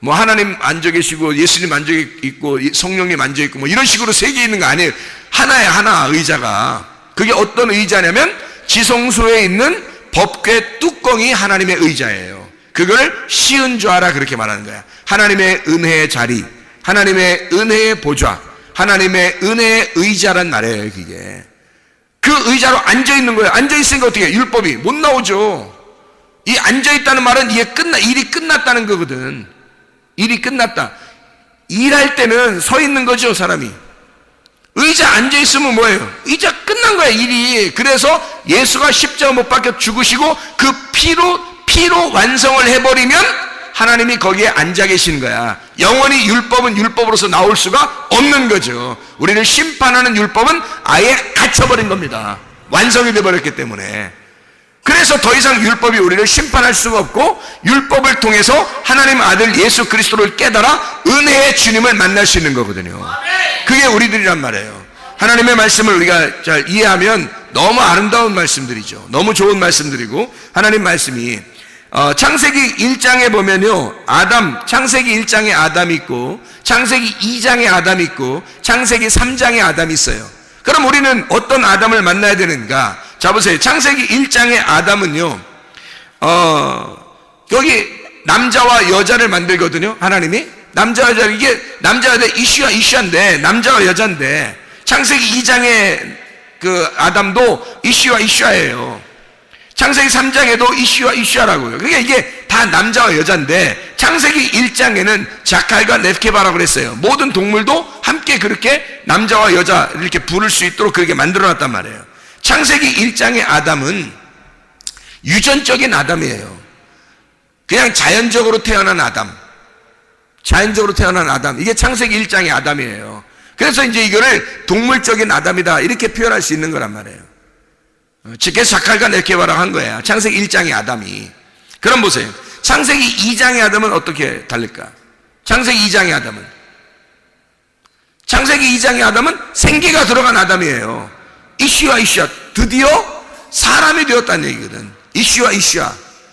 뭐 하나님 앉아 계시고 예수님 앉아 있고 성령님 앉아 있고 뭐 이런 식으로 3개 있는 거 아니에요. 하나에 하나 의자가. 그게 어떤 의자냐면 지성소에 있는 법궤 뚜껑이 하나님의 의자예요. 그걸 시은좌라 그렇게 말하는 거야. 하나님의 은혜의 자리, 하나님의 은혜의 보좌, 하나님의 은혜의 의자란 말이에요. 그게 그 의자로 앉아있는 거예요. 앉아있으니까 어떻게 해요? 율법이 못 나오죠. 이 앉아있다는 말은 이게 일이 끝났다는 거거든. 일이 끝났다. 일할 때는 서 있는 거죠, 사람이. 의자 앉아있으면 뭐예요? 의자 끝난 거야, 일이. 그래서 예수가 십자가 못 박혀 죽으시고 그 피로 완성을 해버리면 하나님이 거기에 앉아 계시는 거야. 영원히 율법은 율법으로서 나올 수가 없는 거죠. 우리를 심판하는 율법은 아예 갇혀버린 겁니다. 완성이 돼버렸기 때문에. 그래서 더 이상 율법이 우리를 심판할 수가 없고, 율법을 통해서 하나님 아들 예수 그리스도를 깨달아 은혜의 주님을 만날 수 있는 거거든요. 그게 우리들이란 말이에요. 하나님의 말씀을 우리가 잘 이해하면 너무 아름다운 말씀들이죠. 너무 좋은 말씀들이고, 하나님 말씀이 창세기 1장에 보면요, 창세기 1장에 아담이 있고, 창세기 2장에 아담이 있고, 창세기 3장에 아담이 있어요. 그럼 우리는 어떤 아담을 만나야 되는가? 자, 보세요. 창세기 1장의 아담은요, 여기 남자와 여자를 만들거든요. 하나님이 남자와 여자, 이게 남자와 여자 이슈인데, 남자와 여자인데, 창세기 2장의 그 아담도 이슈예요. 창세기 3장에도 이슈라고요. 그러니까 이게 다 남자와 여자인데, 창세기 1장에는 자칼과 렙케바라고 그랬어요. 모든 동물도 함께 그렇게 남자와 여자 이렇게 부를 수 있도록 그렇게 만들어놨단 말이에요. 창세기 1장의 아담은 유전적인 아담이에요. 그냥 자연적으로 태어난 아담. 이게 창세기 1장의 아담이에요. 그래서 이제 이거를 동물적인 아담이다 이렇게 표현할 수 있는 거란 말이에요. 그래서 자칼과 렙케바라고 한 거야, 창세기 1장의 아담이. 그럼 보세요. 창세기 2장의 아담은 어떻게 다를까? 창세기 2장의 아담은 생기가 들어간 아담이에요. 이슈와 드디어 사람이 되었다는 얘기거든. 이슈와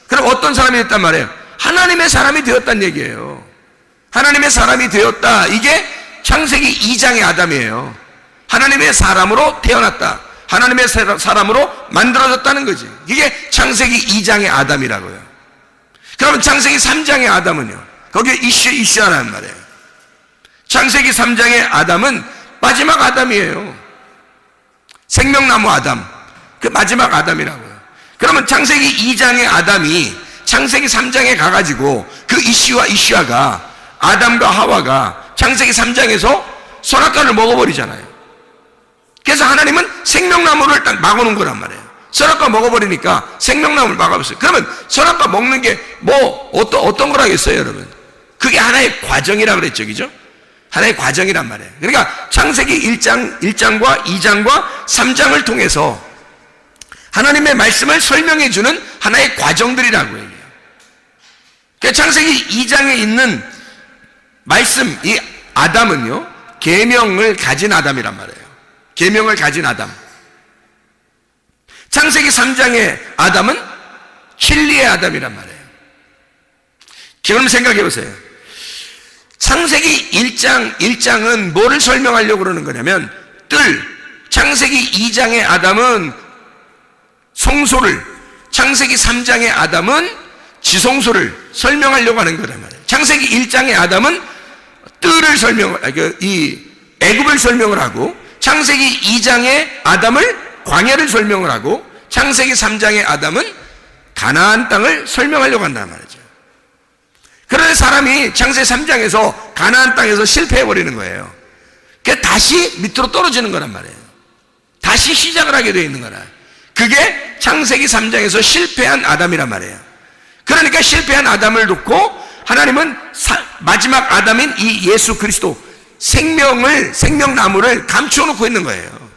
그럼 어떤 사람이 됐단 말이에요? 하나님의 사람이 되었다는 얘기예요. 하나님의 사람이 되었다, 이게 창세기 2장의 아담이에요. 하나님의 사람으로 태어났다, 하나님의 사람으로 만들어졌다는 거지. 이게 창세기 2장의 아담이라고요. 그러면 창세기 3장의 아담은요, 거기에 이슈라는 말이에요. 창세기 3장의 아담은 마지막 아담이에요. 생명나무 아담, 그 마지막 아담이라고요. 그러면 창세기 2장의 아담이 창세기 3장에 가가지고 그 이슈아가 아담과 하와가 창세기 3장에서 선악과를 먹어버리잖아요. 그래서 하나님은 생명나무를 딱 막아놓은 거란 말이에요. 선악과 먹어버리니까 생명나무를 막아버렸어요. 그러면 선악과 먹는 게 어떤 거라겠어요, 여러분? 그게 하나의 과정이라 그랬죠, 그죠? 하나의 과정이란 말이에요. 그러니까 창세기 1장과 2장과 3장을 통해서 하나님의 말씀을 설명해주는 하나의 과정들이라고 얘기해요. 그러니까 창세기 2장에 있는 말씀, 이 아담은요, 계명을 가진 아담이란 말이에요. 계명을 가진 아담. 창세기 3장의 아담은 진리의 아담이란 말이에요. 그럼 생각해 보세요. 창세기 1장은 뭐를 설명하려고 그러는 거냐면 창세기 2장의 아담은 성소를, 창세기 3장의 아담은 지성소를 설명하려고 하는 거란 말이에요. 창세기 1장의 아담은 이 애굽을 설명을 하고, 창세기 2장의 아담을 광야를 설명을 하고, 창세기 3장의 아담은 가나안 땅을 설명하려고 한단 말이죠. 그런데 사람이 창세기 3장에서 가나안 땅에서 실패해버리는 거예요. 그게 다시 밑으로 떨어지는 거란 말이에요. 다시 시작을 하게 되어 있는 거라. 그게 창세기 3장에서 실패한 아담이란 말이에요. 그러니까 실패한 아담을 놓고 하나님은 마지막 아담인 이 예수 그리스도, 생명나무를 감춰놓고 있는 거예요.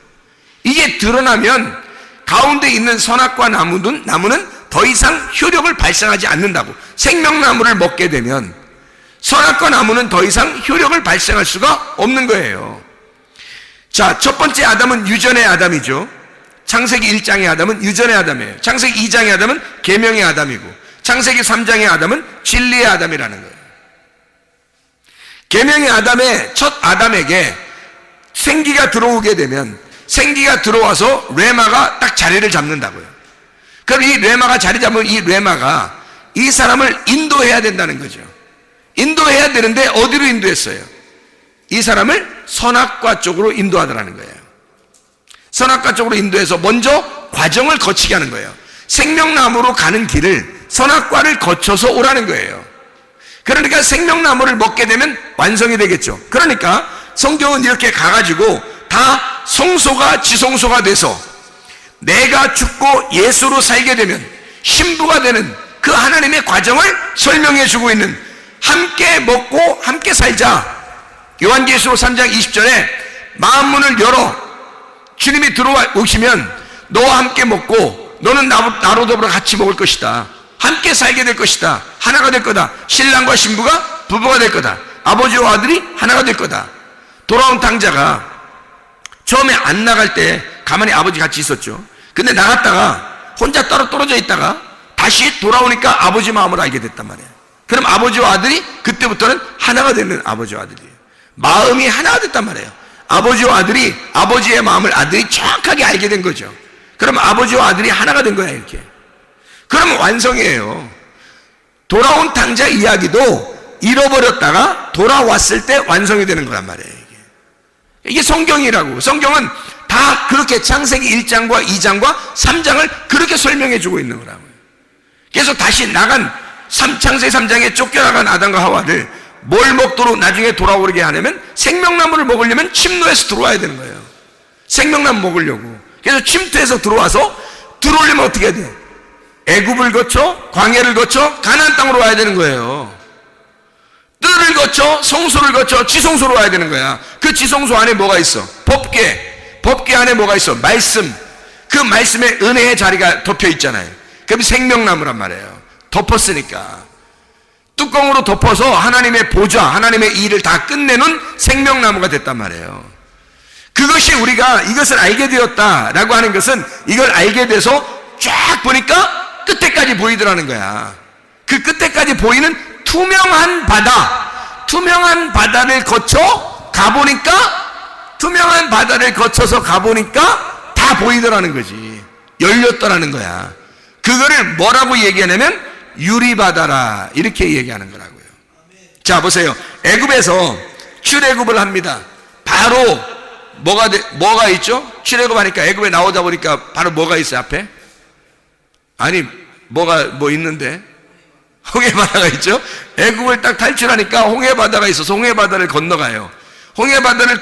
이게 드러나면 가운데 있는 선악과 나무는 더 이상 효력을 발생하지 않는다고. 생명나무를 먹게 되면 선악과 나무는 더 이상 효력을 발생할 수가 없는 거예요. 자, 첫 번째 아담은 유전의 아담이죠. 창세기 1장의 아담은 유전의 아담이에요. 창세기 2장의 아담은 계명의 아담이고, 창세기 3장의 아담은 진리의 아담이라는 거예요. 계명의 아담의 첫 아담에게 생기가 들어오게 되면, 생기가 들어와서 레마가 딱 자리를 잡는다고요. 그럼 이 레마가 자리 잡으면 이 레마가 이 사람을 인도해야 된다는 거죠. 인도해야 되는데 어디로 인도했어요? 이 사람을 선악과 쪽으로 인도하더라는 거예요. 선악과 쪽으로 인도해서 먼저 과정을 거치게 하는 거예요. 생명나무로 가는 길을 선악과를 거쳐서 오라는 거예요. 그러니까 생명나무를 먹게 되면 완성이 되겠죠. 그러니까 성경은 이렇게 가가지고 다 성소가 지성소가 돼서 내가 죽고 예수로 살게 되면 신부가 되는 그 하나님의 과정을 설명해 주고 있는, 함께 먹고 함께 살자. 요한계시록 3장 20절에 마음문을 열어 주님이 들어오시면 너와 함께 먹고 너는 나로 더불어 같이 먹을 것이다. 함께 살게 될 것이다. 하나가 될 거다. 신랑과 신부가 부부가 될 거다. 아버지와 아들이 하나가 될 거다. 돌아온 탕자가 처음에 안 나갈 때 가만히 아버지 같이 있었죠. 근데 나갔다가 혼자 따로 떨어져 있다가 다시 돌아오니까 아버지 마음을 알게 됐단 말이에요. 그럼 아버지와 아들이 그때부터는 하나가 되는 아버지와 아들이에요. 마음이 하나가 됐단 말이에요. 아버지와 아들이 아버지의 마음을 아들이 정확하게 알게 된 거죠. 그럼 아버지와 아들이 하나가 된 거야 이렇게. 그러면 완성이에요. 돌아온 탕자 이야기도 잃어버렸다가 돌아왔을 때 완성이 되는 거란 말이에요. 이게 성경이라고. 성경은 다 그렇게 창세기 1장과 2장과 3장을 그렇게 설명해 주고 있는 거라고요. 그래서 다시 나간 창세기 3장에 쫓겨나간 아담과 하와를 뭘 먹도록 나중에 돌아오게 하냐면 생명나무를 먹으려면 침노에서 들어와야 되는 거예요. 생명나무 먹으려고. 그래서 침투해서 들어오려면 어떻게 해야 돼요? 애굽을 거쳐 광야를 거쳐 가나안 땅으로 와야 되는 거예요. 뜰을 거쳐 성소를 거쳐 지성소로 와야 되는 거야. 그 지성소 안에 뭐가 있어? 법궤 안에 뭐가 있어? 말씀. 그 말씀에 은혜의 자리가 덮여 있잖아요. 그게 생명나무란 말이에요. 덮었으니까 뚜껑으로 덮어서 하나님의 보좌, 하나님의 일을 다 끝내는 생명나무가 됐단 말이에요. 그것이 우리가 이것을 알게 되었다라고 하는 것은 이걸 알게 돼서 쫙 보니까 끝에까지 보이더라는 거야. 그 끝에까지 보이는 투명한 바다를 거쳐 가보니까, 투명한 바다를 거쳐서 가보니까 다 보이더라는 거지. 열렸더라는 거야. 그거를 뭐라고 얘기하냐면 유리바다라 이렇게 얘기하는 거라고요. 자 보세요. 애굽에서 출애굽을 합니다. 바로 뭐가 있죠? 출애굽 하니까 애굽에 나오다 보니까 바로 뭐가 있어요 앞에? 아니 뭐 있는데 홍해바다가 있죠? 애굽을 딱 탈출하니까 홍해바다가 있어서 홍해바다를 건너가요. 홍해바다를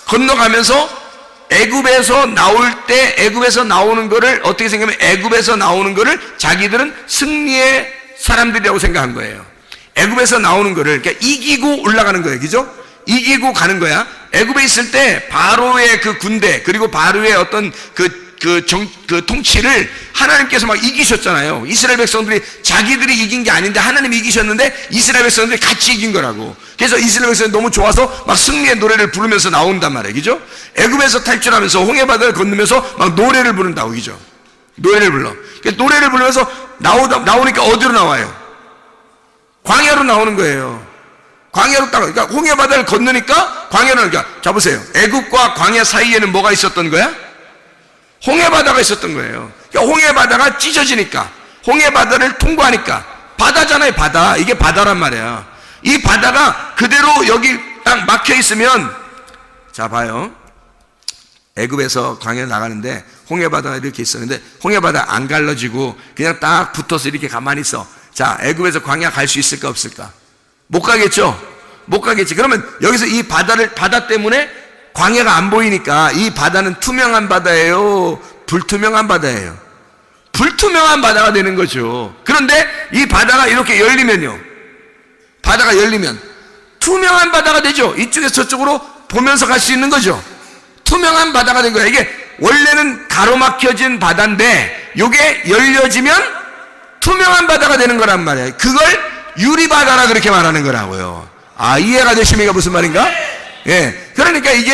건너가면서 애굽에서 나오는 거를 어떻게 생각하면 애굽에서 나오는 거를 자기들은 승리의 사람들이라고 생각한 거예요. 애굽에서 나오는 거를 그러니까 이기고 올라가는 거예요. 그죠? 이기고 가는 거야. 애굽에 있을 때 바로의 그 군대 그리고 바로의 어떤 그 통치를 하나님께서 막 이기셨잖아요. 이스라엘 백성들이 자기들이 이긴 게 아닌데 하나님이 이기셨는데 이스라엘 백성들이 같이 이긴 거라고. 그래서 이스라엘 백성이 너무 좋아서 막 승리의 노래를 부르면서 나온단 말이에요. 그죠? 애굽에서 탈출하면서 홍해바다를 건너면서 막 노래를 부른다고. 그죠? 노래를 불러. 노래를 부르면서 나오니까 어디로 나와요? 광야로 나오는 거예요. 광야로 그러니까 홍해바다를 건너니까 광야로 그러니까 자 보세요. 애굽과 광야 사이에는 뭐가 있었던 거야? 홍해바다가 있었던 거예요. 그러니까 홍해바다가 찢어지니까 홍해바다를 통과하니까 바다잖아요. 바다. 이게 바다란 말이야. 이 바다가 그대로 여기 딱 막혀 있으면 자 봐요. 애굽에서 광야에 나가는데 홍해바다가 이렇게 있었는데 홍해바다 안 갈라지고 그냥 딱 붙어서 이렇게 가만히 있어. 자 애굽에서 광야 갈 수 있을까 없을까? 못 가겠죠. 못 가겠지. 그러면 여기서 이 바다 때문에 광야가 안 보이니까 이 바다는 투명한 바다예요? 불투명한 바다예요? 불투명한 바다가 되는 거죠. 그런데 이 바다가 이렇게 열리면요. 바다가 열리면 투명한 바다가 되죠. 이쪽에서 저쪽으로 보면서 갈 수 있는 거죠. 투명한 바다가 된 거야. 이게 원래는 가로막혀진 바다인데 이게 열려지면 투명한 바다가 되는 거란 말이에요. 그걸 유리바다라 그렇게 말하는 거라고요. 아, 이해가 되십니까? 무슨 말인가? 예. 그러니까 이게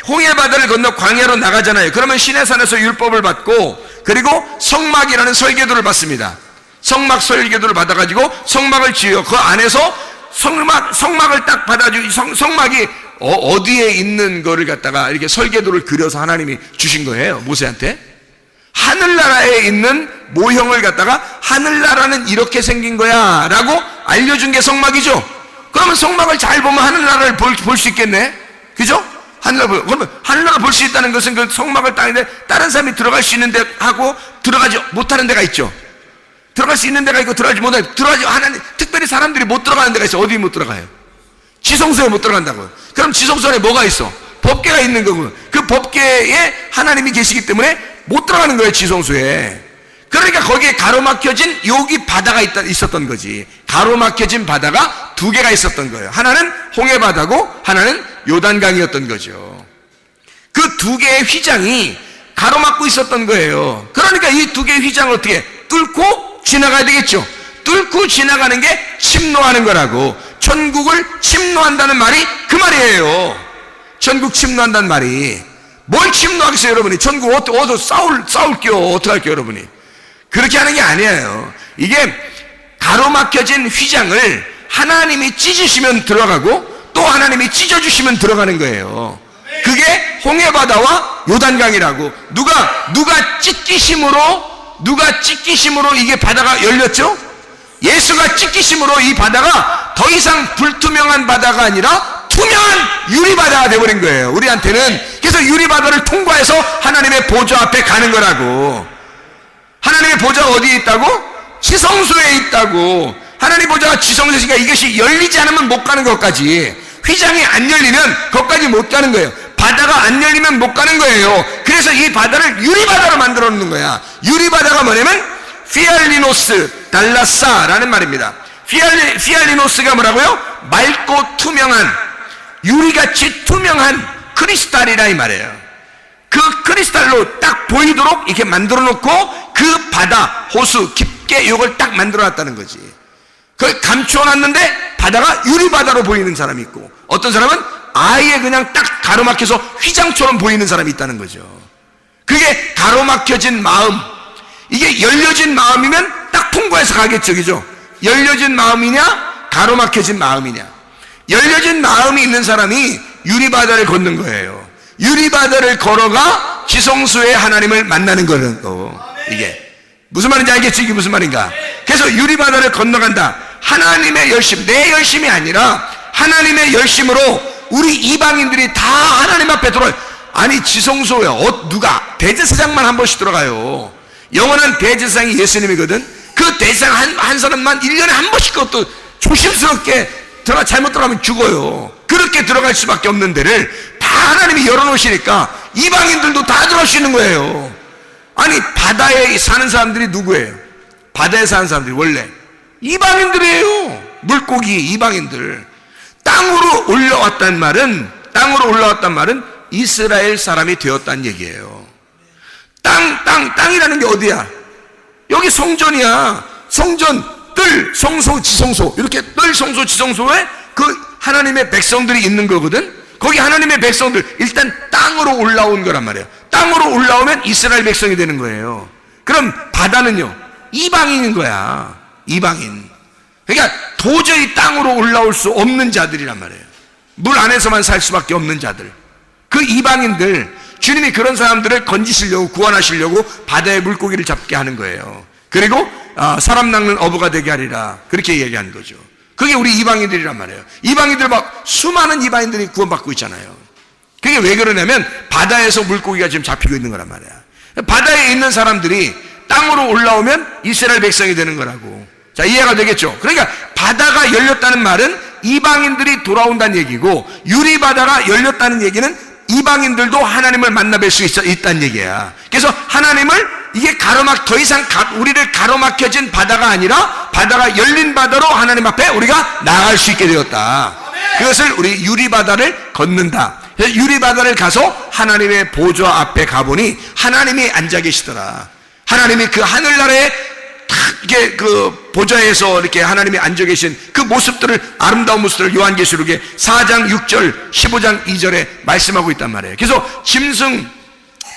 홍해바다를 건너 광야로 나가잖아요. 그러면 시내산에서 율법을 받고 그리고 성막이라는 설계도를 받습니다. 성막 설계도를 받아가지고 성막을 지어 그 안에서 성막을 딱 받아주고 성막이 어디에 있는 거를 갖다가 이렇게 설계도를 그려서 하나님이 주신 거예요. 모세한테. 하늘나라에 있는 모형을 갖다가 하늘나라는 이렇게 생긴 거야 라고 알려준 게 성막이죠. 그러면 성막을 잘 보면 하늘나라를 볼 수 있겠네. 그죠? 그러면 하늘나라 볼 수 있다는 것은 그 성막을 따는데 다른 사람이 들어갈 수 있는 데 하고 들어가지 못하는 데가 있죠. 들어갈 수 있는 데가 있고 하나님 특별히 사람들이 못 들어가는 데가 있어. 어디 못 들어가요? 지성소에 못 들어간다고요. 그럼 지성소 안에 뭐가 있어? 법궤가 있는 거고 그 법궤에 하나님이 계시기 때문에 못 들어가는 거예요. 지성소에. 그러니까 거기에 가로막혀진 여기 바다가 있었던 거지. 가로막혀진 바다가 두 개가 있었던 거예요. 하나는 홍해바다고 하나는 요단강이었던 거죠. 그 두 개의 휘장이 가로막고 있었던 거예요. 그러니까 이 두 개의 휘장을 어떻게 뚫고 지나가야 되겠죠. 뚫고 지나가는 게 침노하는 거라고. 천국을 침노한다는 말이 그 말이에요. 천국 침노한다는 말이. 뭘 침노하겠어요, 여러분이? 천국 어디서 싸울게요? 어떻게 할게요, 여러분이? 그렇게 하는 게 아니에요. 이게 가로막혀진 휘장을 하나님이 찢으시면 들어가고 또 하나님이 찢어주시면 들어가는 거예요. 그게 홍해바다와 요단강이라고. 누가 찢기심으로 이게 바다가 열렸죠? 예수가 찢기심으로 이 바다가 더 이상 불투명한 바다가 아니라 투명한 유리바다가 되어버린 거예요, 우리한테는. 그래서 유리바다를 통과해서 하나님의 보좌 앞에 가는 거라고. 하나님의 보좌가 어디에 있다고? 지성소에 있다고. 하나님 보좌가 지성소에 있으니까 이것이 열리지 않으면 못 가는 것까지. 휘장이 안 열리면 거기까지 못 가는 거예요. 바다가 안 열리면 못 가는 거예요. 그래서 이 바다를 유리바다로 만들어 놓는 거야. 유리바다가 뭐냐면 피알리노스 달라사라는 말입니다. 피알리노스가 뭐라고요? 맑고 투명한, 유리같이 투명한 크리스탈이라 이 말이에요. 그 크리스탈로 딱 보이도록 이렇게 만들어 놓고 그 바다, 호수 깊게 이걸 딱 만들어 놨다는 거지. 그걸 감추어 놨는데 바다가 유리바다로 보이는 사람이 있고, 어떤 사람은 아예 그냥 딱 가로막혀서 휘장처럼 보이는 사람이 있다는 거죠. 그게 가로막혀진 마음. 이게 열려진 마음이면 딱 통과해서 가겠죠, 그죠? 열려진 마음이냐 가로막혀진 마음이냐. 열려진 마음이 있는 사람이 유리바다를 걷는 거예요. 유리바다를 걸어가 지성소에 하나님을 만나는 거예요. 이게 무슨 말인지 알겠지? 이게 무슨 말인가? 그래서 유리바다를 건너간다. 하나님의 열심, 내 열심이 아니라 하나님의 열심으로 우리 이방인들이 다 하나님 앞에 들어와요. 아니 지성소에 누가 대제사장만 한 번씩 들어가요. 영원한 대제사장이 예수님이거든. 그 대제사장 한 사람만 1년에 한 번씩 그것도 조심스럽게 잘못 들어가면 죽어요. 그렇게 들어갈 수밖에 없는 데를 다 하나님이 열어놓으시니까 이방인들도 다 들어갈 수 있는 거예요. 아니 바다에 사는 사람들이 누구예요? 바다에 사는 사람들이 원래 이방인들이에요. 물고기 이방인들. 땅으로 올라왔단 말은 이스라엘 사람이 되었다는 얘기예요. 땅이라는 게 어디야? 여기 성전이야. 성전, 뜰, 성소, 지성소. 이렇게 뜰, 성소, 지성소에 그 하나님의 백성들이 있는 거거든. 거기 하나님의 백성들 일단 땅으로 올라온 거란 말이에요. 땅으로 올라오면 이스라엘 백성이 되는 거예요. 그럼 바다는요, 이방인인 거야. 이방인. 그러니까 도저히 땅으로 올라올 수 없는 자들이란 말이에요. 물 안에서만 살 수밖에 없는 자들. 그 이방인들, 주님이 그런 사람들을 건지시려고, 구원하시려고 바다의 물고기를 잡게 하는 거예요. 그리고 사람 낚는 어부가 되게 하리라, 그렇게 얘기하는 거죠. 그게 우리 이방인들이란 말이에요. 이방인들 막 수많은 이방인들이 구원받고 있잖아요. 그게 왜 그러냐면 바다에서 물고기가 지금 잡히고 있는 거란 말이야. 바다에 있는 사람들이 땅으로 올라오면 이스라엘 백성이 되는 거라고. 자, 이해가 되겠죠? 그러니까 바다가 열렸다는 말은 이방인들이 돌아온다는 얘기고, 유리바다가 열렸다는 얘기는 이방인들도 하나님을 만나뵐 수 있다는 얘기야. 그래서 하나님을 이게 더 이상 우리를 가로막혀진 바다가 아니라 바다가 열린 바다로 하나님 앞에 우리가 나아갈 수 있게 되었다. 그것을 우리 유리바다를 걷는다. 그래서 유리바다를 가서 하나님의 보좌 앞에 가보니 하나님이 앉아 계시더라. 하나님이 그 하늘나라에 이렇게 그 보좌에서 이렇게 하나님이 앉아 계신 그 모습들을, 아름다운 모습들을 요한계시록에 4장 6절 15장 2절에 말씀하고 있단 말이에요. 그래서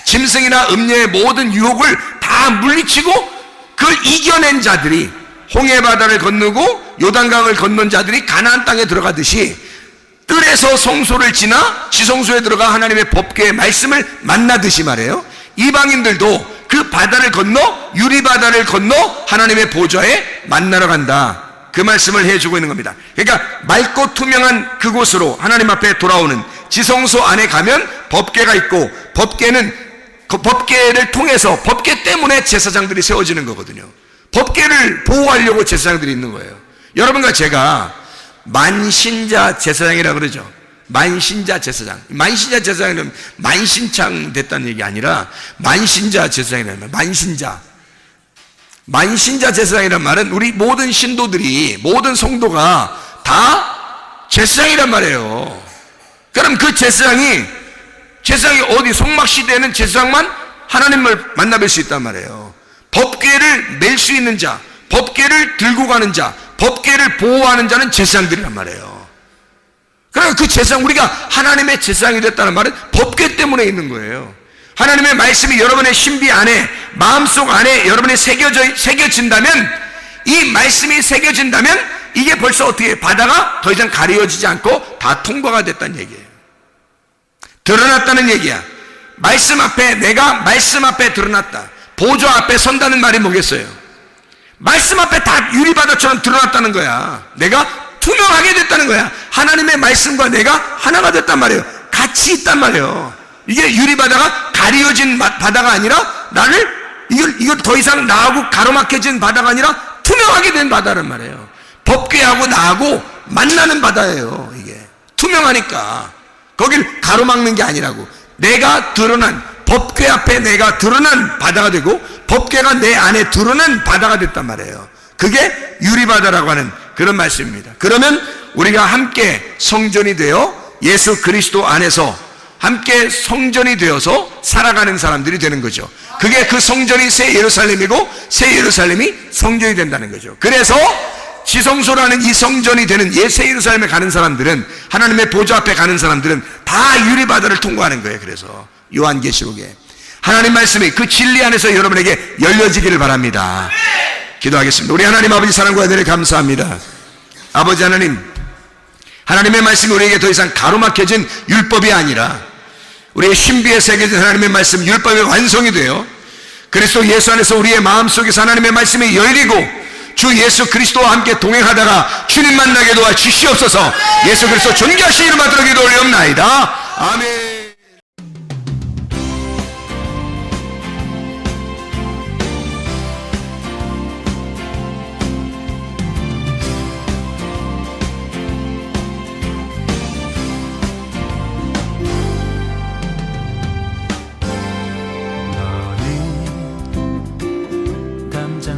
짐승이나 음녀의 모든 유혹을 다 물리치고 그걸 이겨낸 자들이, 홍해바다를 건너고 요단강을 건넌 자들이 가나안 땅에 들어가듯이 뜰에서 성소를 지나 지성소에 들어가 하나님의 법궤의 말씀을 만나듯이 말이에요. 이방인들도 그 바다를 건너, 유리바다를 건너 하나님의 보좌에 만나러 간다. 그 말씀을 해주고 있는 겁니다. 그러니까 맑고 투명한 그곳으로 하나님 앞에 돌아오는 지성소 안에 가면 법궤가 있고, 법궤는 그 법궤를 통해서, 법궤 때문에 제사장들이 세워지는 거거든요. 법궤를 보호하려고 제사장들이 있는 거예요. 여러분과 제가 만신자 제사장이라고 그러죠. 만신자 제사장. 만신자 제사장은 만신창 됐다는 얘기 아니라 만신자 제사장이라는 말. 만신자 제사장이란 말은 우리 모든 신도들이, 모든 성도가 다 제사장이란 말이에요. 그럼 그 제사장이 어디 송막시대에는 제사장만 하나님을 만나뵐 수 있단 말이에요. 법궤를 멜 수 있는 자, 법궤를 들고 가는 자, 법궤를 보호하는 자는 제사장들이란 말이에요. 그러니까 그 제사장, 우리가 하나님의 제사장이 됐다는 말은 법궤 때문에 있는 거예요. 하나님의 말씀이 여러분의 신비 안에, 마음속 안에 여러분이 새겨진다면, 이 말씀이 새겨진다면 이게 벌써 어떻게 바다가 더 이상 가려지지 않고 다 통과가 됐다는 얘기예요. 드러났다는 얘기야. 말씀 앞에, 내가 말씀 앞에 드러났다. 보좌 앞에 선다는 말이 뭐겠어요? 말씀 앞에 다 유리바다처럼 드러났다는 거야. 내가 투명하게 됐다는 거야. 하나님의 말씀과 내가 하나가 됐단 말이에요. 같이 있단 말이에요. 이게 유리바다가 가려진 바다가 아니라, 나를 이걸 더 이상 나하고 가로막혀진 바다가 아니라 투명하게 된 바다란 말이에요. 법궤하고 나하고 만나는 바다예요. 이게 투명하니까 거길 가로막는 게 아니라고. 내가 드러난, 법궤 앞에 내가 드러난 바다가 되고 법궤가 내 안에 드러난 바다가 됐단 말이에요. 그게 유리바다라고 하는 그런 말씀입니다. 그러면 우리가 함께 성전이 되어 예수 그리스도 안에서 함께 성전이 되어서 살아가는 사람들이 되는 거죠. 그게 그 성전이 새 예루살렘이고 새 예루살렘이 성전이 된다는 거죠. 그래서 지성소라는 이 성전이 되는 새 예루살렘에 가는 사람들은, 하나님의 보좌 앞에 가는 사람들은 다 유리바다를 통과하는 거예요. 그래서 요한계시록에 하나님 말씀이 그 진리 안에서 여러분에게 열려지기를 바랍니다. 기도하겠습니다. 우리 하나님 아버지 사랑과 은혜를 감사합니다. 아버지 하나님, 하나님의 말씀이 우리에게 더 이상 가로막혀진 율법이 아니라 우리의 신비에 새겨진 하나님의 말씀, 율법의 완성이 되어 그리스도 예수 안에서 우리의 마음속에서 하나님의 말씀이 열리고 주 예수 그리스도와 함께 동행하다가 주님 만나게 도와 주시옵소서. 예수 그리스도 존귀하신 이름 받들어 기도 올리옵나이다. 아멘.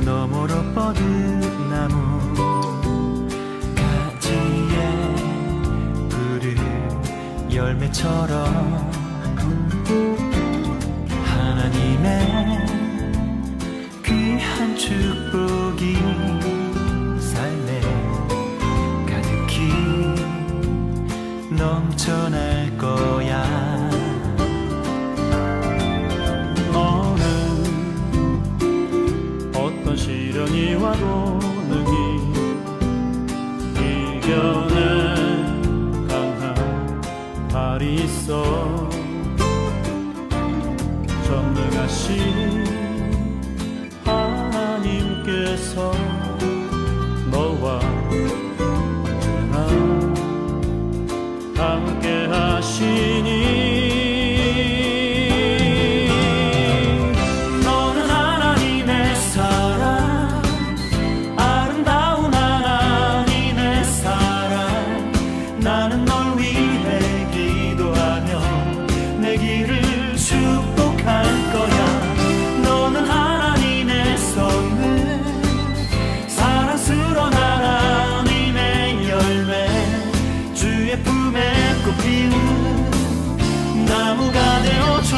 너머로 뻗은 나무 가지에 푸른 열매처럼 하나님의 귀한 축복이 삶에 가득히 넘쳐날 거야. 시련이 와도 능히 이겨낸 강한 발이 있어. 전능하신 하나님께서 너와 언제나 함께 하시니 나무가 되어줘.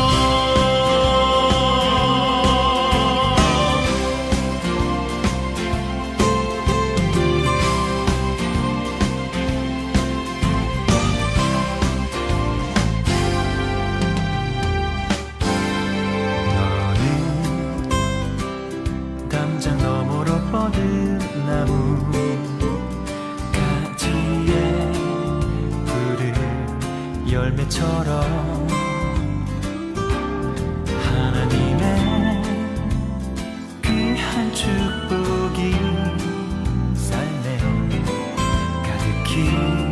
너는 담장 너머로 뻗은 나무 가지에 푸른 열매처럼 하나님의 귀한 축복이 삶에 가득히